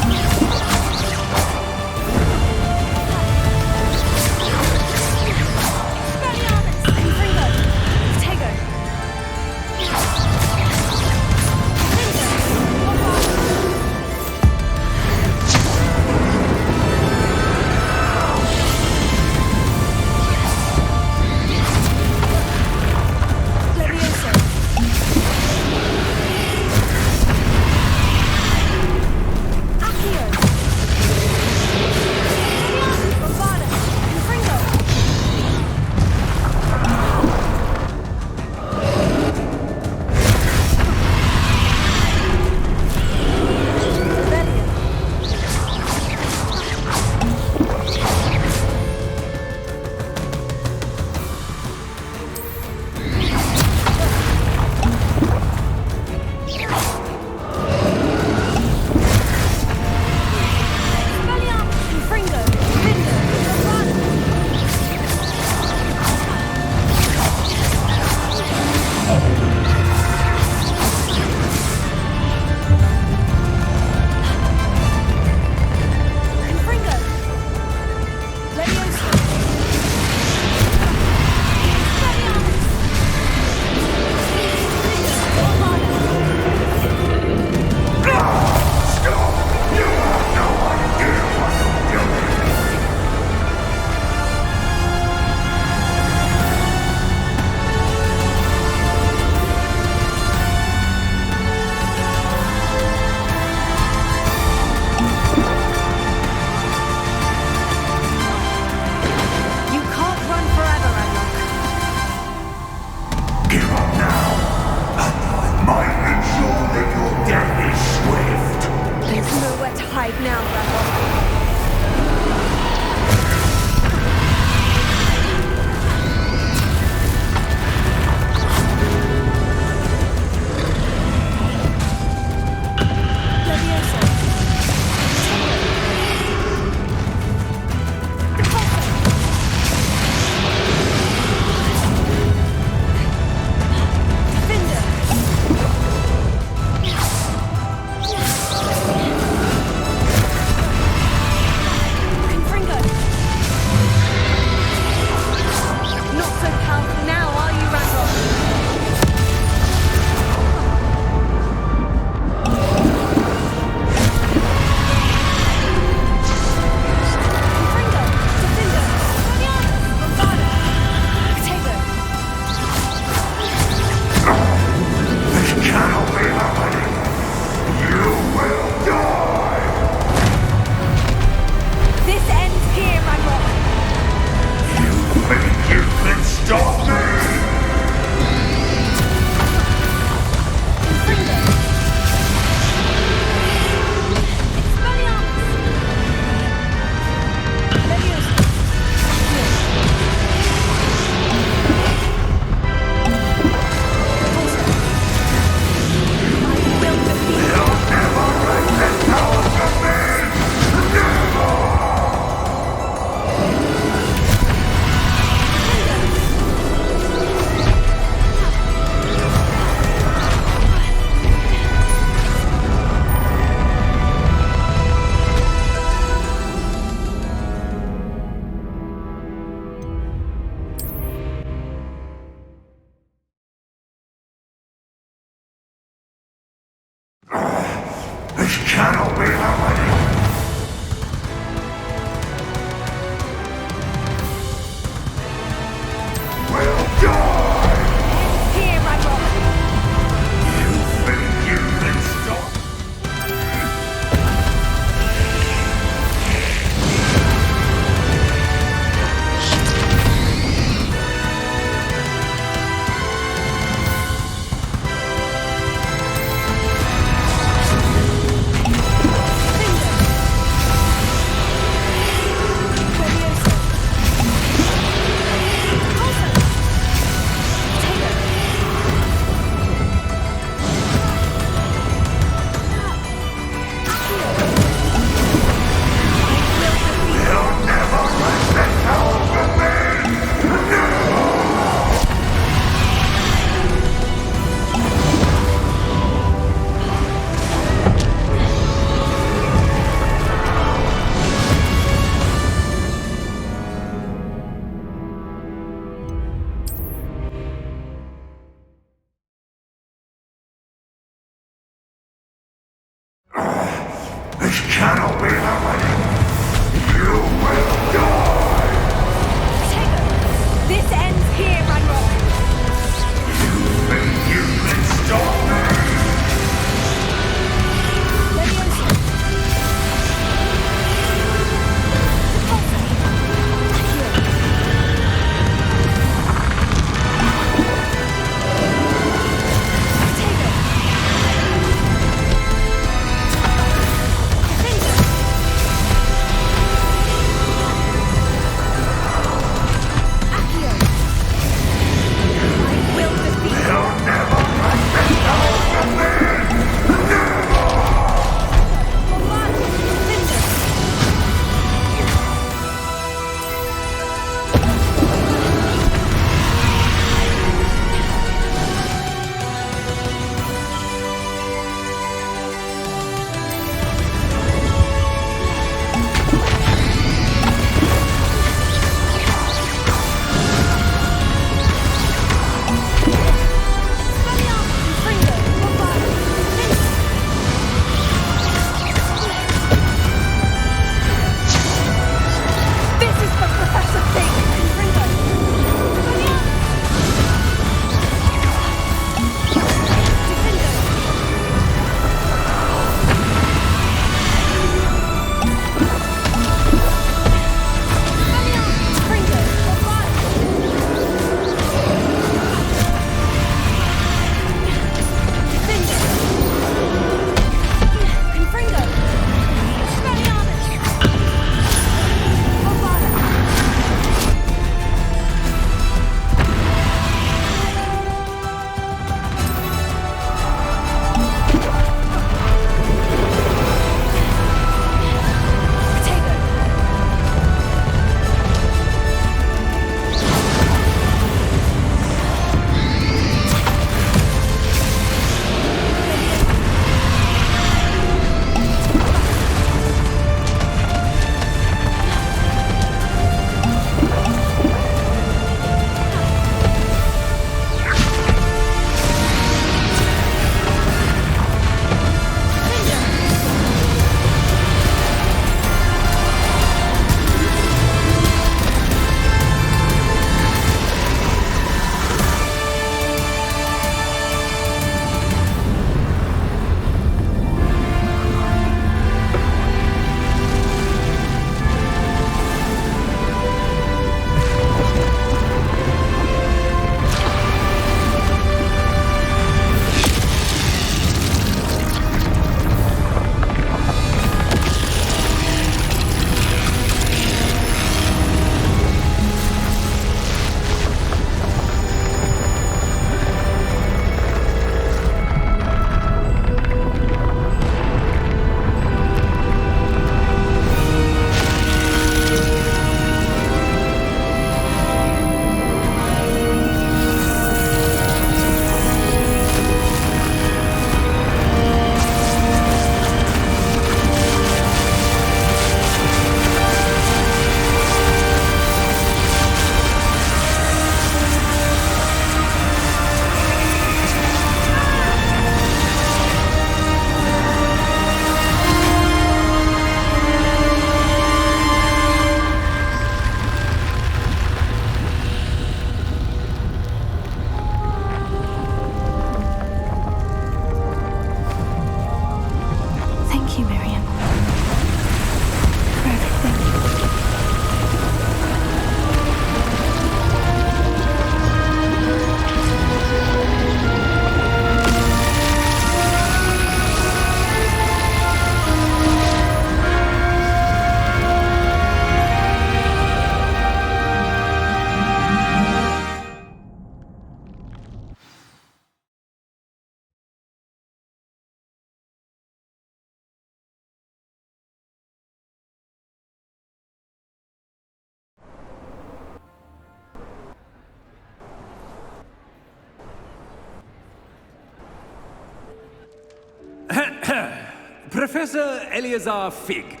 Professor Eleazar Fig.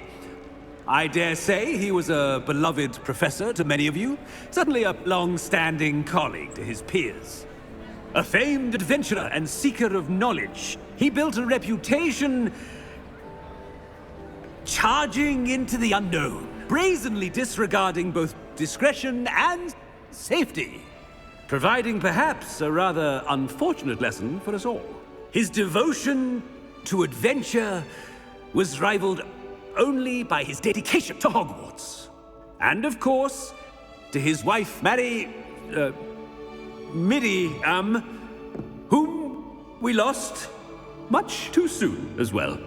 I dare say he was a beloved professor to many of you, certainly a long-standing colleague to his peers. A famed adventurer and seeker of knowledge, he built a reputation charging into the unknown, brazenly disregarding both discretion and safety, providing perhaps a rather unfortunate lesson for us all. His devotion to adventure was rivaled only by his dedication to Hogwarts. And of course, to his wife, Midi, whom we lost much too soon as well.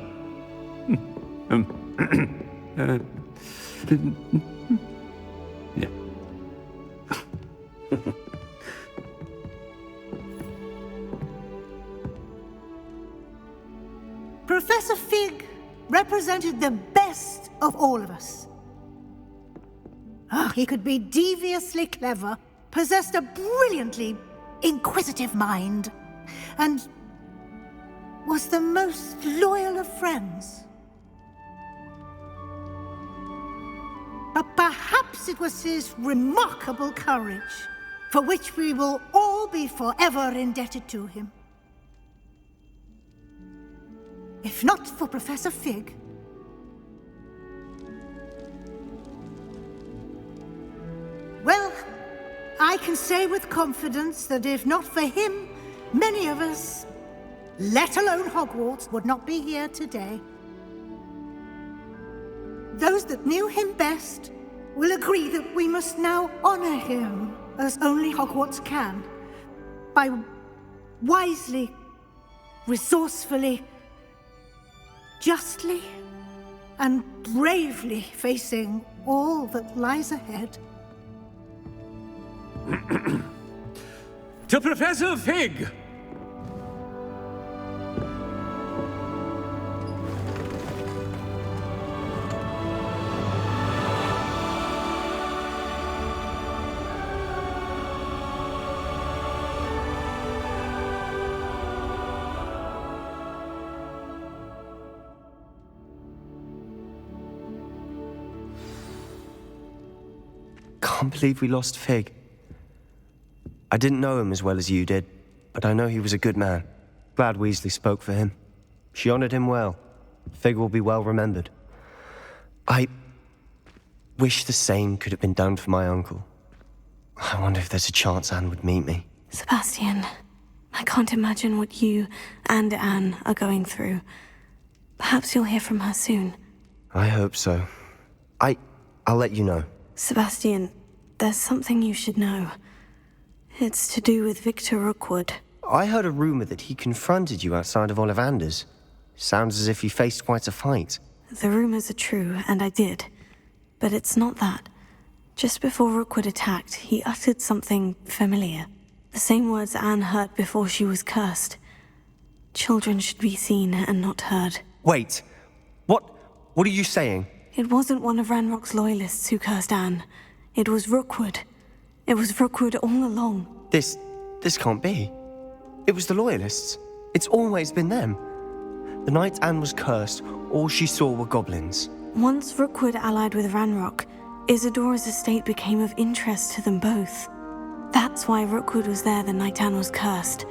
Yeah. Professor Fig represented the best of all of us. He could be deviously clever, possessed a brilliantly inquisitive mind, and was the most loyal of friends. But perhaps it was his remarkable courage, for which we will all be forever indebted to him. If not for Professor Fig, well, I can say with confidence that if not for him, many of us, let alone Hogwarts, would not be here today. Those that knew him best will agree that we must now honor him as only Hogwarts can, by wisely, resourcefully, justly, and bravely facing all that lies ahead. To Professor Fig! Can't believe we lost Fig. I didn't know him as well as you did, but I know he was a good man. Glad Weasley spoke for him. She honored him well. Fig will be well remembered. I wish the same could have been done for my uncle. I wonder if there's a chance Anne would meet me. Sebastian, I can't imagine what you and Anne are going through. Perhaps you'll hear from her soon. I hope so. I'll let you know. Sebastian, there's something you should know. It's to do with Victor Rookwood. I heard a rumor that he confronted you outside of Ollivander's. Sounds as if he faced quite a fight. The rumors are true, and I did. But it's not that. Just before Rookwood attacked, he uttered something familiar. The same words Anne heard before she was cursed. Children should be seen and not heard. Wait. What are you saying? It wasn't one of Ranrock's loyalists who cursed Anne. It was Rookwood. It was Rookwood all along. This can't be. It was the Loyalists. It's always been them. The night Anne was cursed, all she saw were goblins. Once Rookwood allied with Ranrock, Isadora's estate became of interest to them both. That's why Rookwood was there the night Anne was cursed.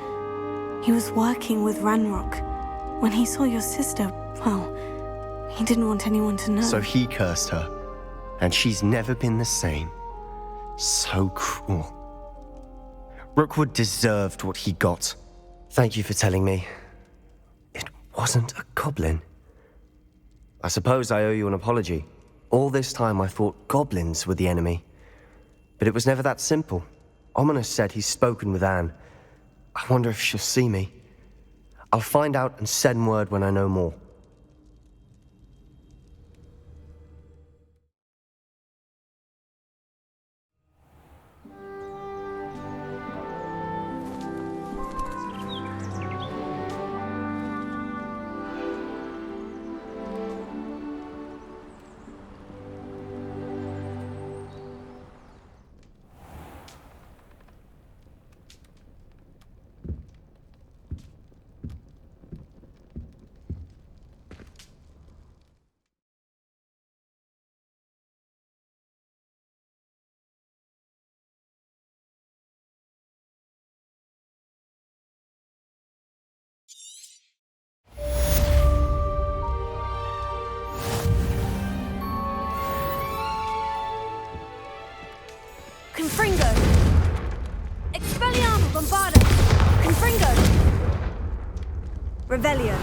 He was working with Ranrock. When he saw your sister, well, he didn't want anyone to know. So he cursed her. And she's never been the same. So cruel. Rookwood deserved what he got. Thank you for telling me. It wasn't a goblin. I suppose I owe you an apology. All this time I thought goblins were the enemy. But it was never that simple. Ominous said he's spoken with Anne. I wonder if she'll see me. I'll find out and send word when I know more. Confringo! Expelliarmus Bombarda! Confringo! Revelio.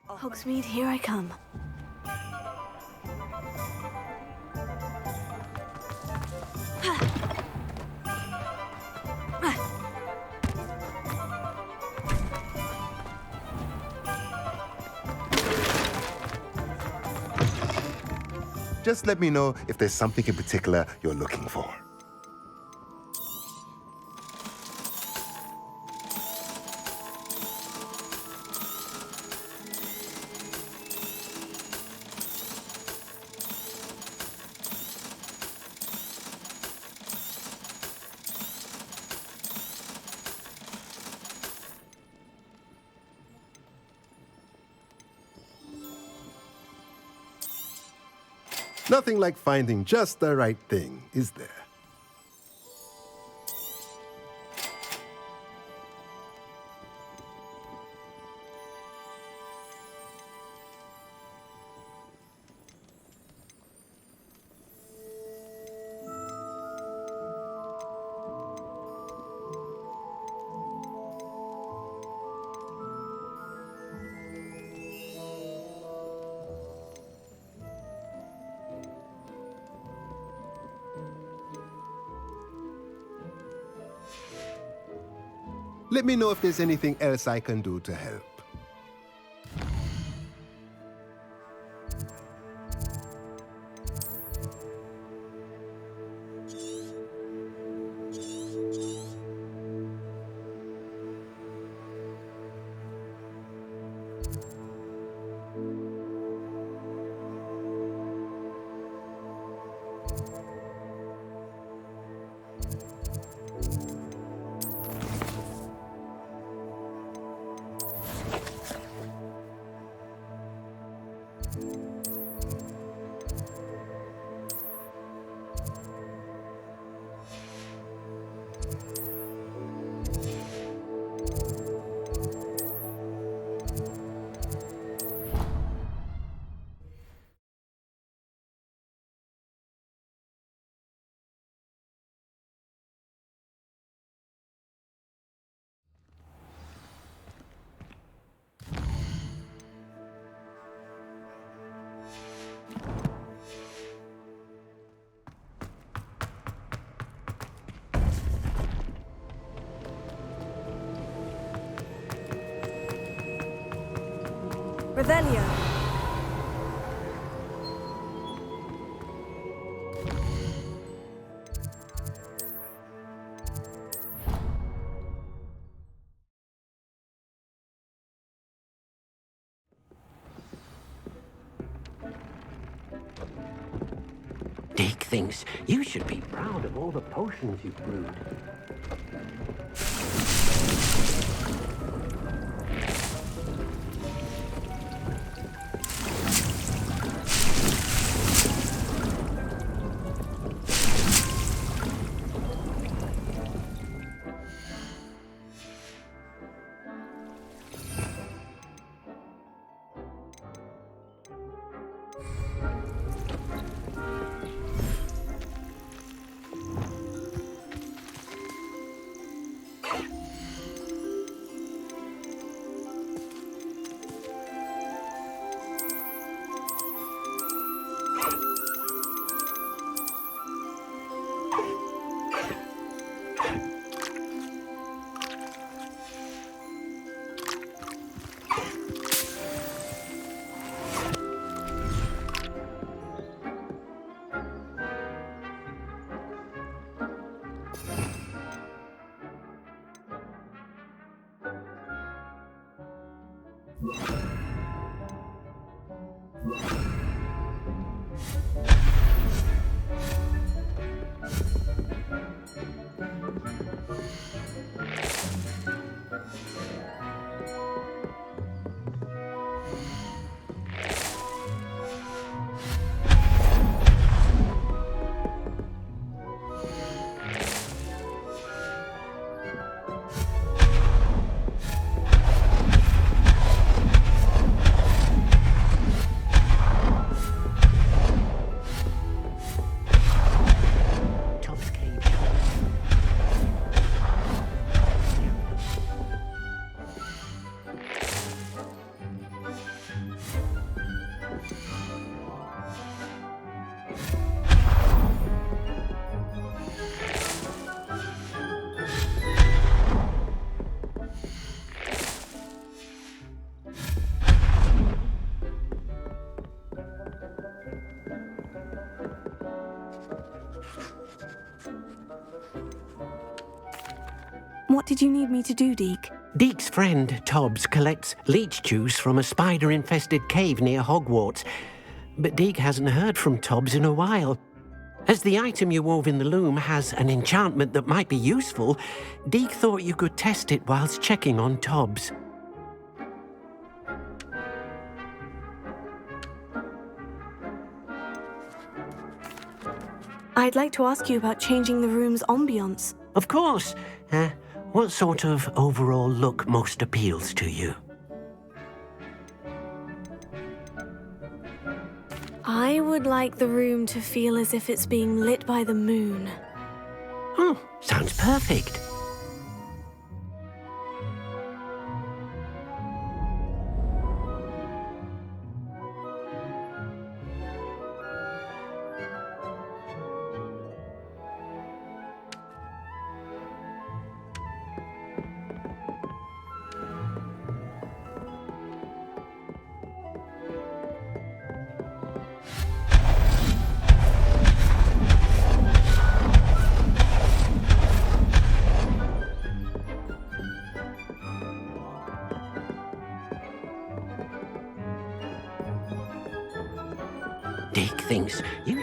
Hogsmeade, here I come. Just let me know if there's something in particular you're looking for. Nothing like finding just the right thing, is there? Let me know if there's anything else I can do to help. Revelio. Dick thinks you should be proud of all the potions you've brewed. What did you need me to do, Deke? Deke's friend, Tobbs, collects leech juice from a spider-infested cave near Hogwarts. But Deke hasn't heard from Tobbs in a while. As the item you wove in the loom has an enchantment that might be useful, Deke thought you could test it whilst checking on Tobbs. I'd like to ask you about changing the room's ambience. Of course. What sort of overall look most appeals to you? I would like the room to feel as if it's being lit by the moon. Oh, sounds perfect. Deke thinks you...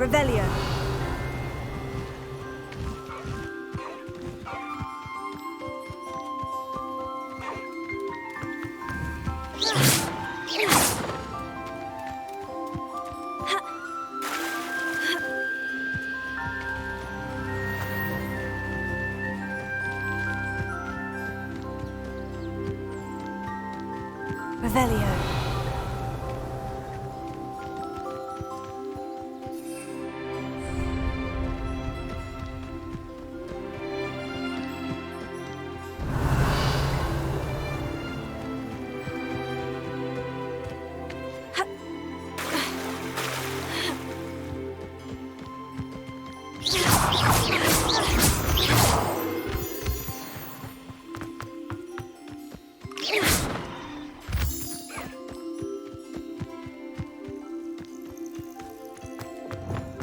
Revelio. Revelio.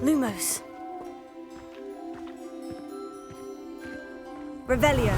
Lumos. Revelio.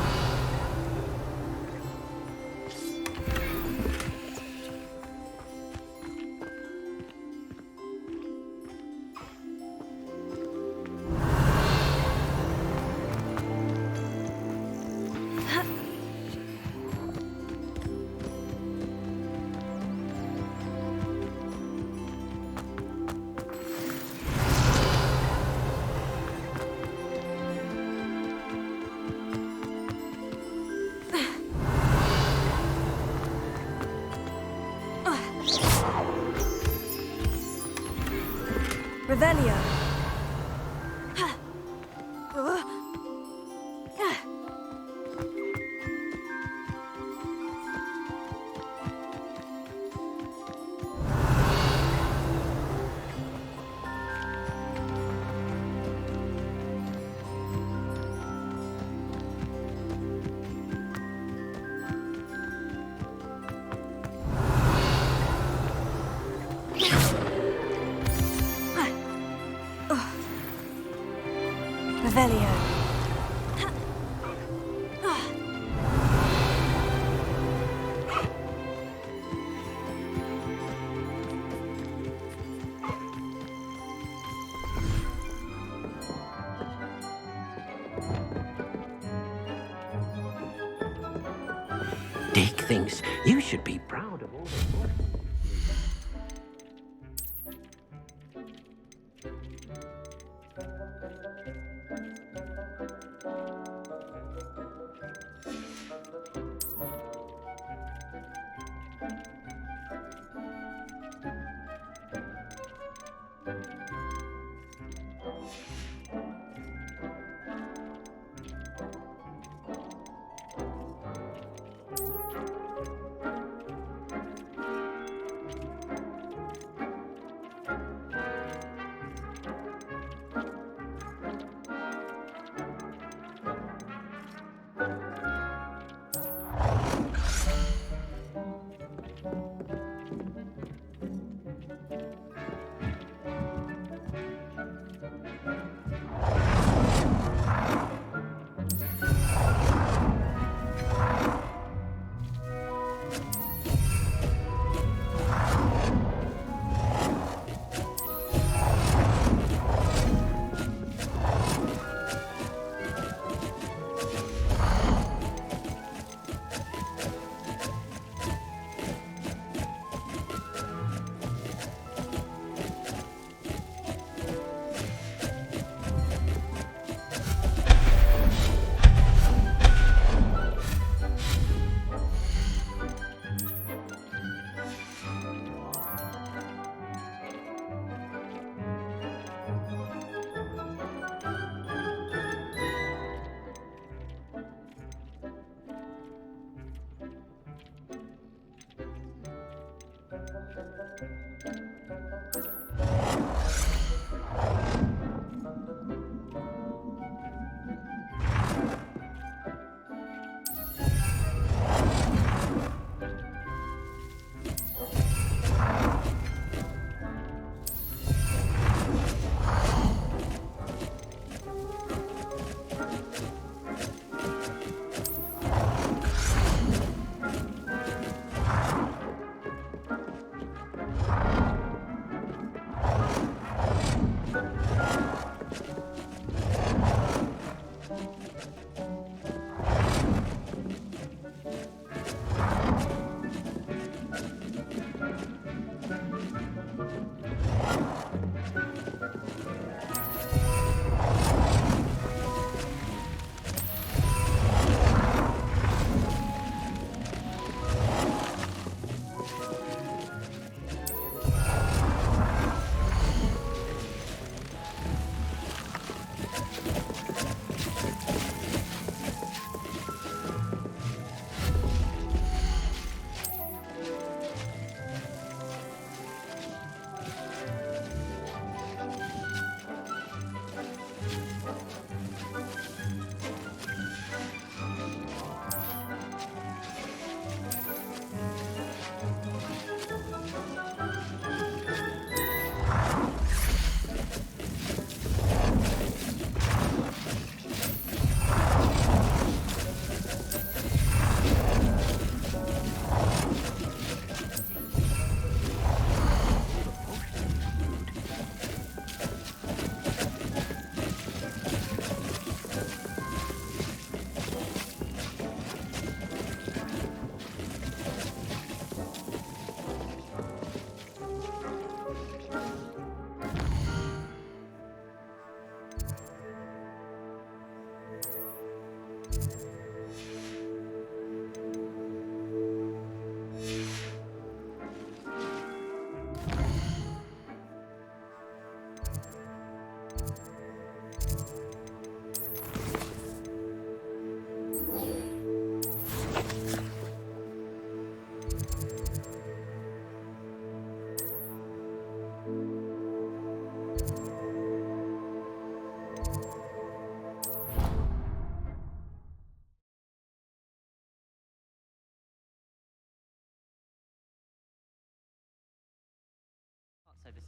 Revelio. Revelio. Dick thinks you should be proud of all the work.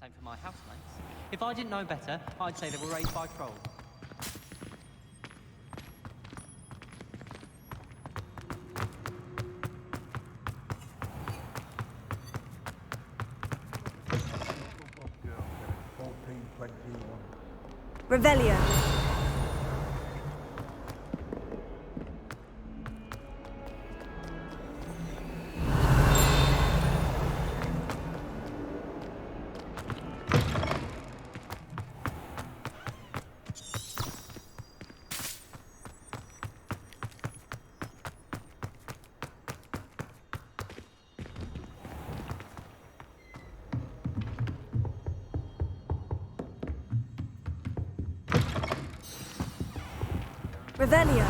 Same for my housemates. If I didn't know better, I'd say they were raised by trolls. Revelio. Revelio.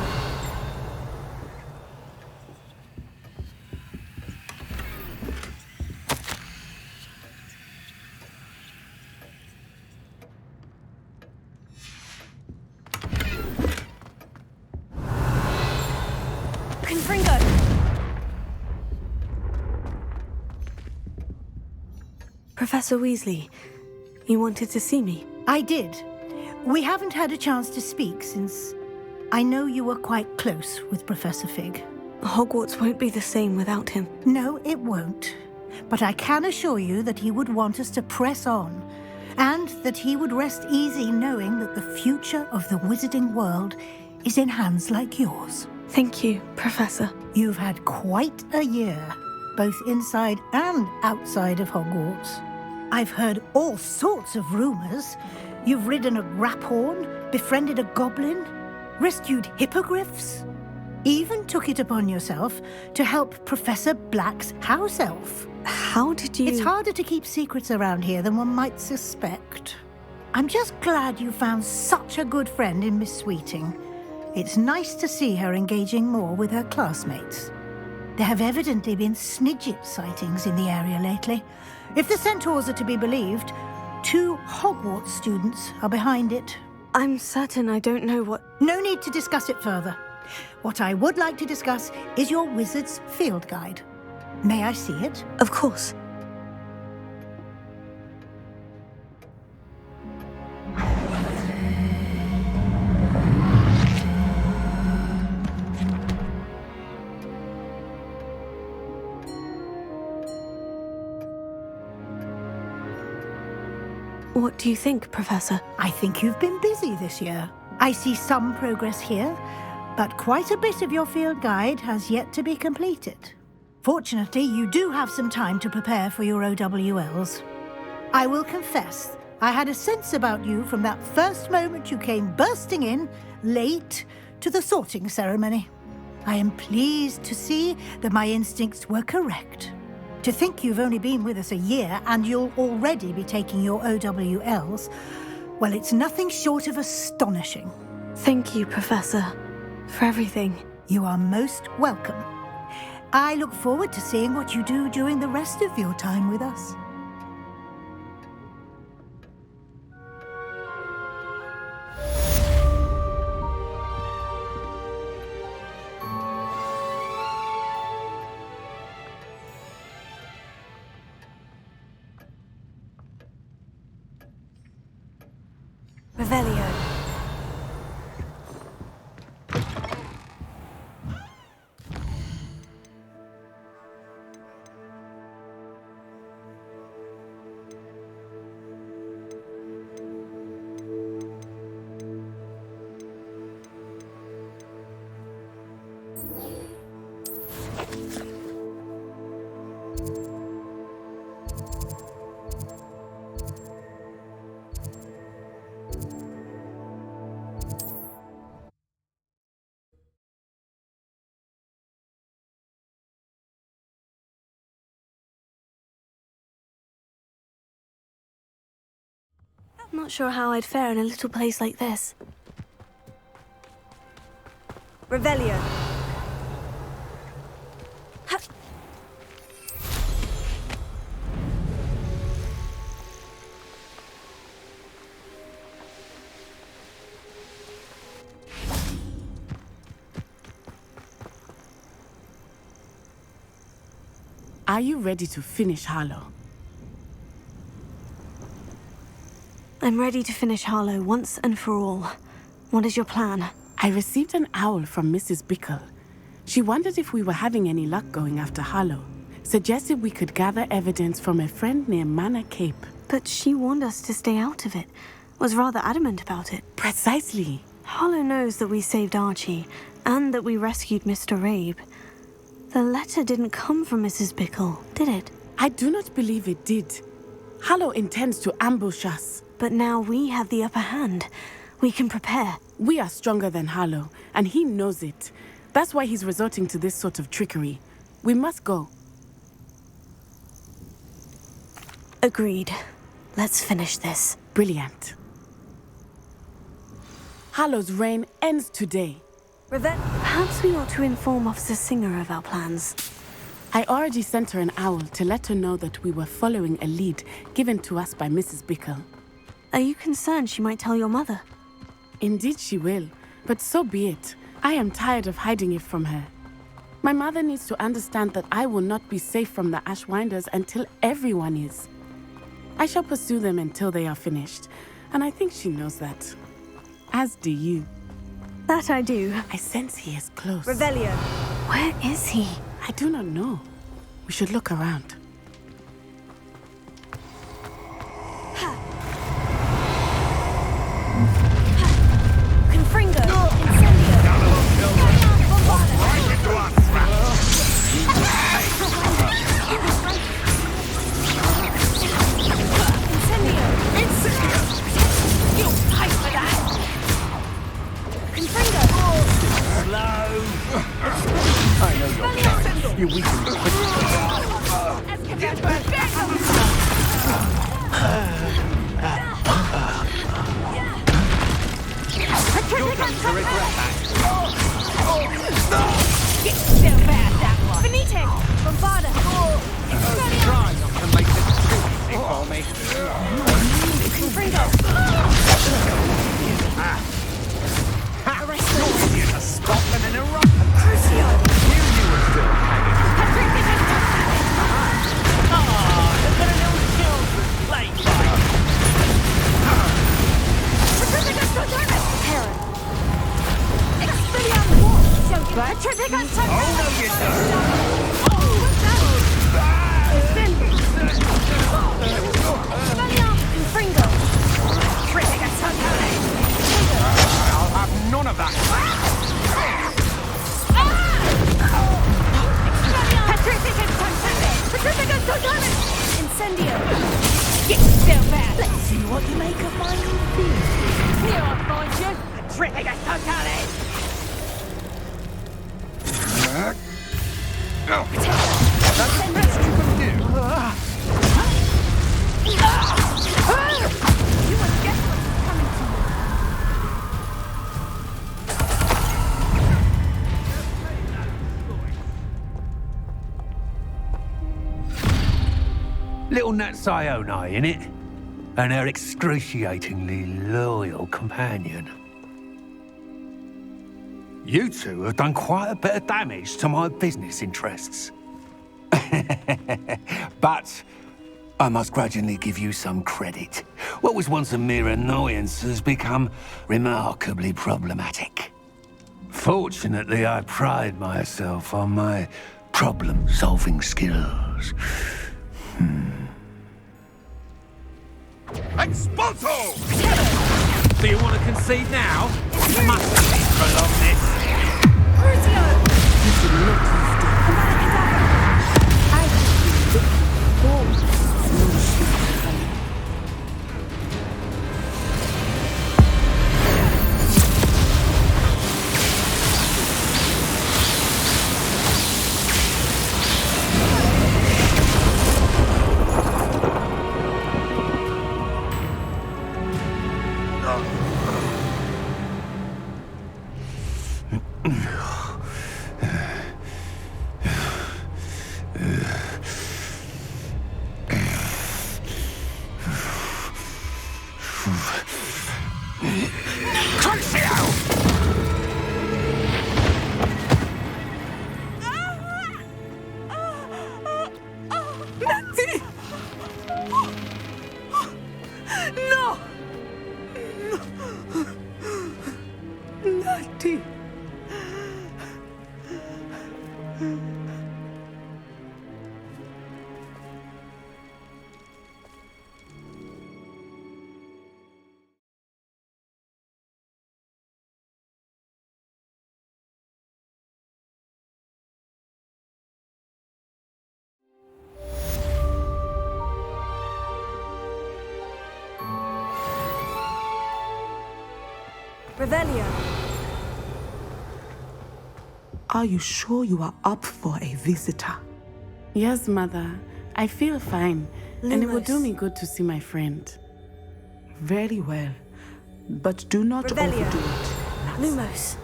Confringo. Professor Weasley, you wanted to see me? I did. We haven't had a chance to speak since I know you were quite close with Professor Fig. Hogwarts won't be the same without him. No, it won't. But I can assure you that he would want us to press on, and that he would rest easy knowing that the future of the wizarding world is in hands like yours. Thank you, Professor. You've had quite a year, both inside and outside of Hogwarts. I've heard all sorts of rumors. You've ridden a graphorn, befriended a goblin, rescued hippogriffs, even took it upon yourself to help Professor Black's house elf. How did you... It's harder to keep secrets around here than one might suspect. I'm just glad you found such a good friend in Miss Sweeting. It's nice to see her engaging more with her classmates. There have evidently been Snidget sightings in the area lately. If the centaurs are to be believed, 2 Hogwarts students are behind it. I'm certain I don't know what... No need to discuss it further. What I would like to discuss is your wizard's field guide. May I see it? Of course. What do you think, Professor? I think you've been busy this year. I see some progress here, but quite a bit of your field guide has yet to be completed. Fortunately, you do have some time to prepare for your OWLs. I will confess, I had a sense about you from that first moment you came bursting in, late, to the sorting ceremony. I am pleased to see that my instincts were correct. To think you've only been with us a year and you'll already be taking your OWLs, well, it's nothing short of astonishing. Thank you, Professor, for everything. You are most welcome. I look forward to seeing what you do during the rest of your time with us. Revelio. I'm not sure how I'd fare in a little place like this. Revelio. Are you ready to finish Harlow? I'm ready to finish Harlow once and for all. What is your plan? I received an owl from Mrs. Bickle. She wondered if we were having any luck going after Harlow. Suggested we could gather evidence from a friend near Manor Cape. But she warned us to stay out of it. Was rather adamant about it. Precisely. Harlow knows that we saved Archie, and that we rescued Mr. Rabe. The letter didn't come from Mrs. Bickle, did it? I do not believe it did. Harlow intends to ambush us. But now we have the upper hand. We can prepare. We are stronger than Harlow, and he knows it. That's why he's resorting to this sort of trickery. We must go. Agreed. Let's finish this. Brilliant. Harlow's reign ends today. Perhaps we ought to inform Officer Singer of our plans. I already sent her an owl to let her know that we were following a lead given to us by Mrs. Bickle. Are you concerned she might tell your mother? Indeed she will, but so be it. I am tired of hiding it from her. My mother needs to understand that I will not be safe from the Ashwinders until everyone is. I shall pursue them until they are finished, and I think she knows that. As do you. That I do. I sense he is close. Revelio. Where is he? I do not know. We should look around. Confringo! Incendio! You'll pay for that! Confringo! Slow! I know your kind. You weaken quickly. You're going to regret that. Get still bad, that one. Finite! Bombarda! Try not to make this too easy for me. Confringo! You're easier to spot than an eruption. Crucio! You were still hanging. Look at a little children's playtime. Terror! Expelliarmus! Petrificus! Oh, no, you don't. Expelliarmus! Confringo! Petrificus totale. I'll have none of that. Petrificus totale. Petrificus totale! Incendio! Get still bad. Let's see what you make of my feet. Here I find you. Petrificus totale. That's the best you can do. You must guess what's coming to you. Little Nat Sioni, innit? And her excruciatingly loyal companion. You two have done quite a bit of damage to my business interests. But I must grudgingly give you some credit. What was once a mere annoyance has become remarkably problematic. Fortunately, I pride myself on my problem-solving skills. Expulso! Do you want to concede now? Must we prolong this? Crucio! You should not have I think balls no shit. Revelio. Are you sure you are up for a visitor? Yes, Mother. I feel fine. And it will do Lumos. me good to see my friend. Very well. But do not Revelio. overdo it. Lumos.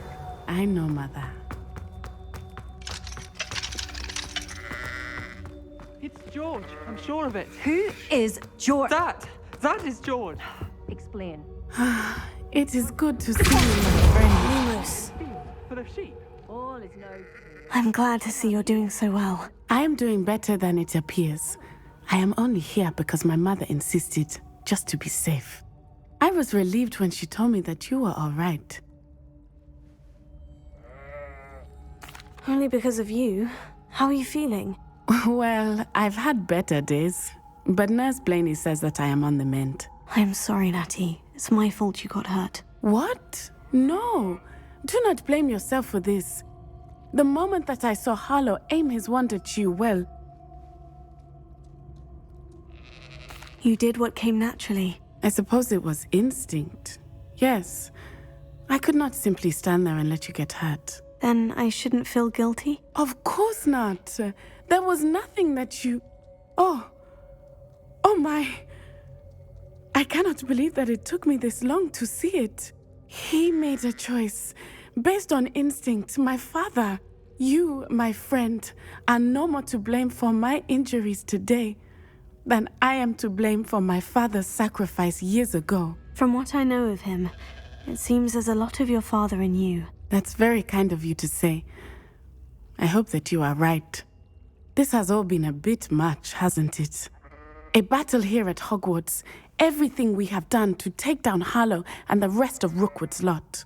I know, Mother. It's George. I'm sure of it. Who is George? That is George. Explain. It is good to see you, my friend. Lumos. For the sheep. All is no. I'm glad to see you're doing so well. I am doing better than it appears. I am only here because my mother insisted, just to be safe. I was relieved when she told me that you were all right. Only because of you. How are you feeling? Well, I've had better days, but Nurse Blaney says that I am on the mend. I'm sorry, Natty. It's my fault you got hurt. What? No. Do not blame yourself for this. The moment that I saw Harlow aim his wand at you, well... You did what came naturally. I suppose it was instinct. Yes. I could not simply stand there and let you get hurt. Then I shouldn't feel guilty? Of course not. There was nothing that you... Oh my... I cannot believe that it took me this long to see it. He made a choice. Based on instinct, my father, you, my friend, are no more to blame for my injuries today than I am to blame for my father's sacrifice years ago. From what I know of him, it seems there's a lot of your father in you. That's very kind of you to say. I hope that you are right. This has all been a bit much, hasn't it? A battle here at Hogwarts, everything we have done to take down Harlow and the rest of Rookwood's lot.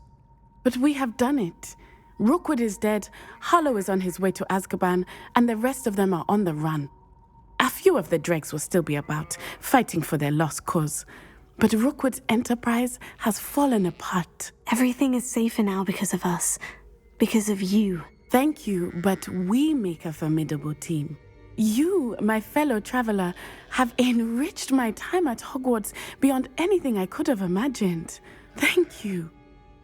But we have done it. Rookwood is dead, Harlow is on his way to Azkaban, and the rest of them are on the run. A few of the dregs will still be about, fighting for their lost cause. But Rookwood's enterprise has fallen apart. Everything is safer now because of us. Because of you. Thank you, but we make a formidable team. You, my fellow traveler, have enriched my time at Hogwarts beyond anything I could have imagined. Thank you.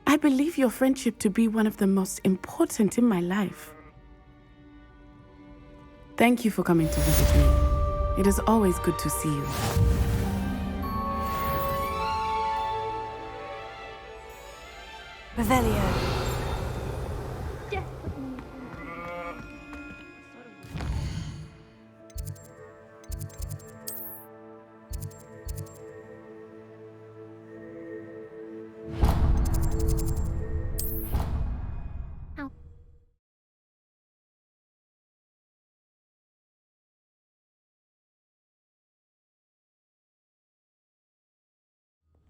I believe your friendship to be one of the most important in my life. Thank you for coming to visit me. It is always good to see you. Revelio.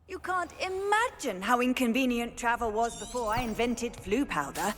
You can't imagine how inconvenient travel was before I invented flu powder.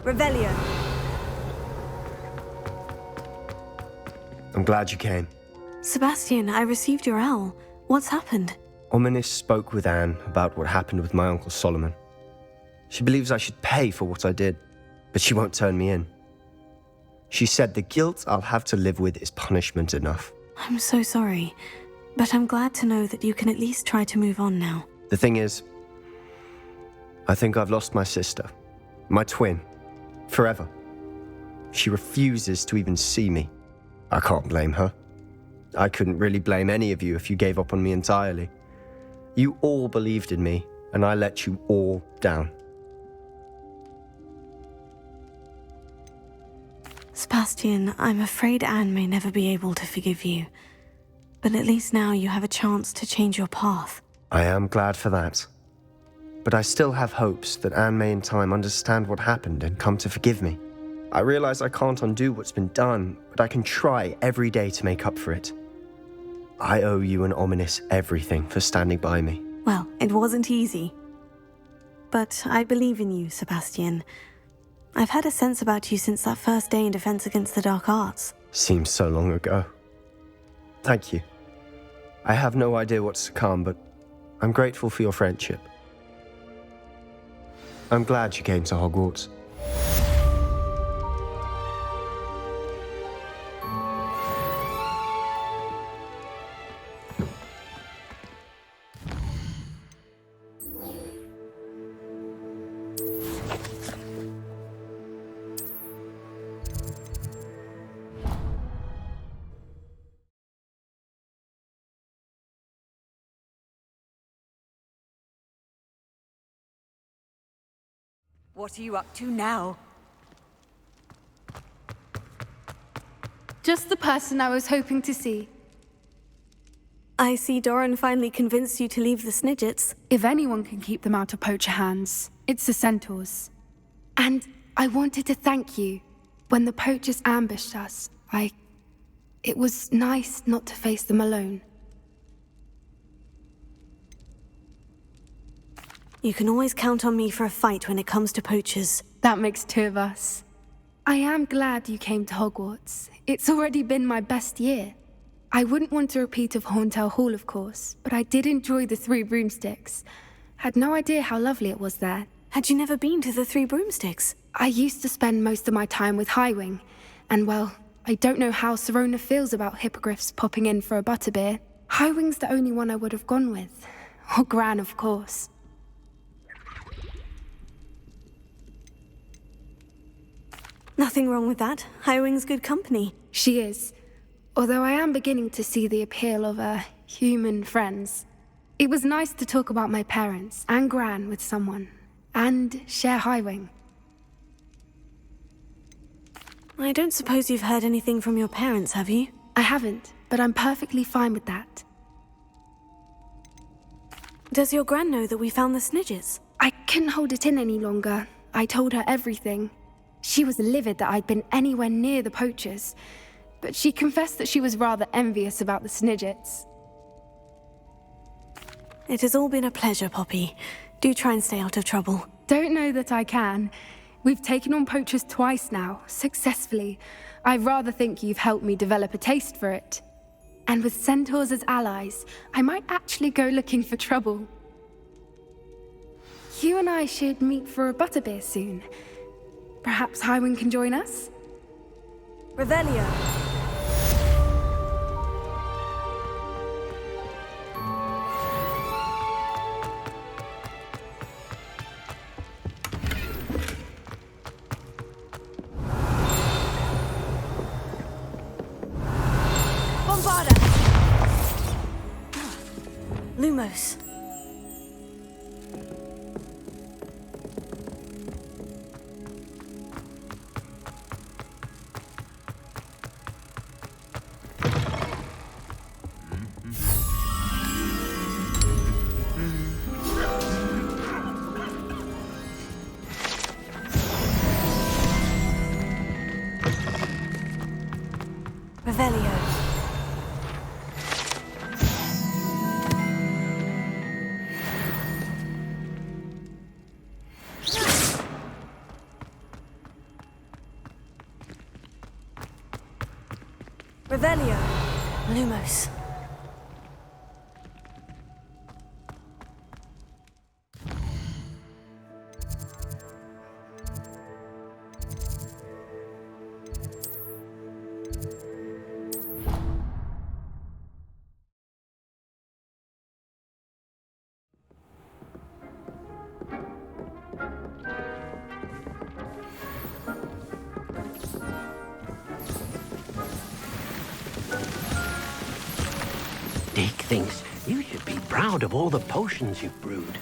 Revelio. I'm glad you came. Sebastian, I received your owl. What's happened? Ominis spoke with Anne about what happened with my Uncle Solomon. She believes I should pay for what I did, but she won't turn me in. She said the guilt I'll have to live with is punishment enough. I'm so sorry, but I'm glad to know that you can at least try to move on now. The thing is, I think I've lost my sister, my twin, forever. She refuses to even see me. I can't blame her. I couldn't really blame any of you if you gave up on me entirely. You all believed in me, and I let you all down. Sebastian, I'm afraid Anne may never be able to forgive you. But at least now you have a chance to change your path. I am glad for that. But I still have hopes that Anne may in time understand what happened and come to forgive me. I realize I can't undo what's been done, but I can try every day to make up for it. I owe you and Ominous everything for standing by me. Well, it wasn't easy. But I believe in you, Sebastian. I've had a sense about you since that first day in Defense Against the Dark Arts. Seems so long ago. Thank you. I have no idea what's to come, but I'm grateful for your friendship. I'm glad you came to Hogwarts. What are you up to now? Just the person I was hoping to see. I see Doran finally convinced you to leave the Snidgets. If anyone can keep them out of poacher hands, it's the centaurs. And I wanted to thank you. When the poachers ambushed us, it was nice not to face them alone. You can always count on me for a fight when it comes to poachers. That makes two of us. I am glad you came to Hogwarts. It's already been my best year. I wouldn't want a repeat of Horntail Hall, of course, but I did enjoy the Three Broomsticks. Had no idea how lovely it was there. Had you never been to the Three Broomsticks? I used to spend most of my time with Highwing, and well, I don't know how Serona feels about hippogriffs popping in for a butterbeer. Highwing's the only one I would have gone with. Or Gran, of course. Nothing wrong with that. Highwing's good company. She is. Although I am beginning to see the appeal of human friends. It was nice to talk about my parents and Gran with someone. And share Highwing. I don't suppose you've heard anything from your parents, have you? I haven't, but I'm perfectly fine with that. Does your Gran know that we found the Snidgets? I couldn't hold it in any longer. I told her everything. She was livid that I'd been anywhere near the poachers, but she confessed that she was rather envious about the Snidgets. It has all been a pleasure, Poppy. Do try and stay out of trouble. Don't know that I can. We've taken on poachers twice now, successfully. I rather think you've helped me develop a taste for it. And with centaurs as allies, I might actually go looking for trouble. You and I should meet for a butterbeer soon. Perhaps Highwing can join us? Revelio. Bombarda. Lumos. Revelio. Revelio. Lumos. Dick thinks you should be proud of all the potions you've brewed.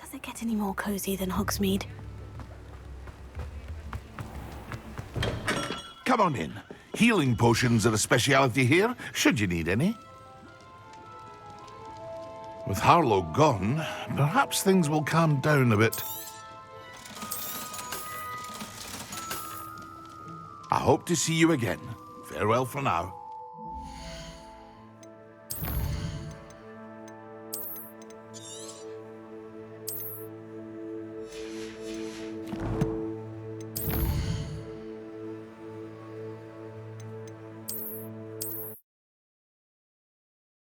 Does it get any more cozy than Hogsmeade? Come on in. Healing potions are a speciality here, should you need any. With Harlow gone, perhaps things will calm down a bit. I hope to see you again. Farewell for now.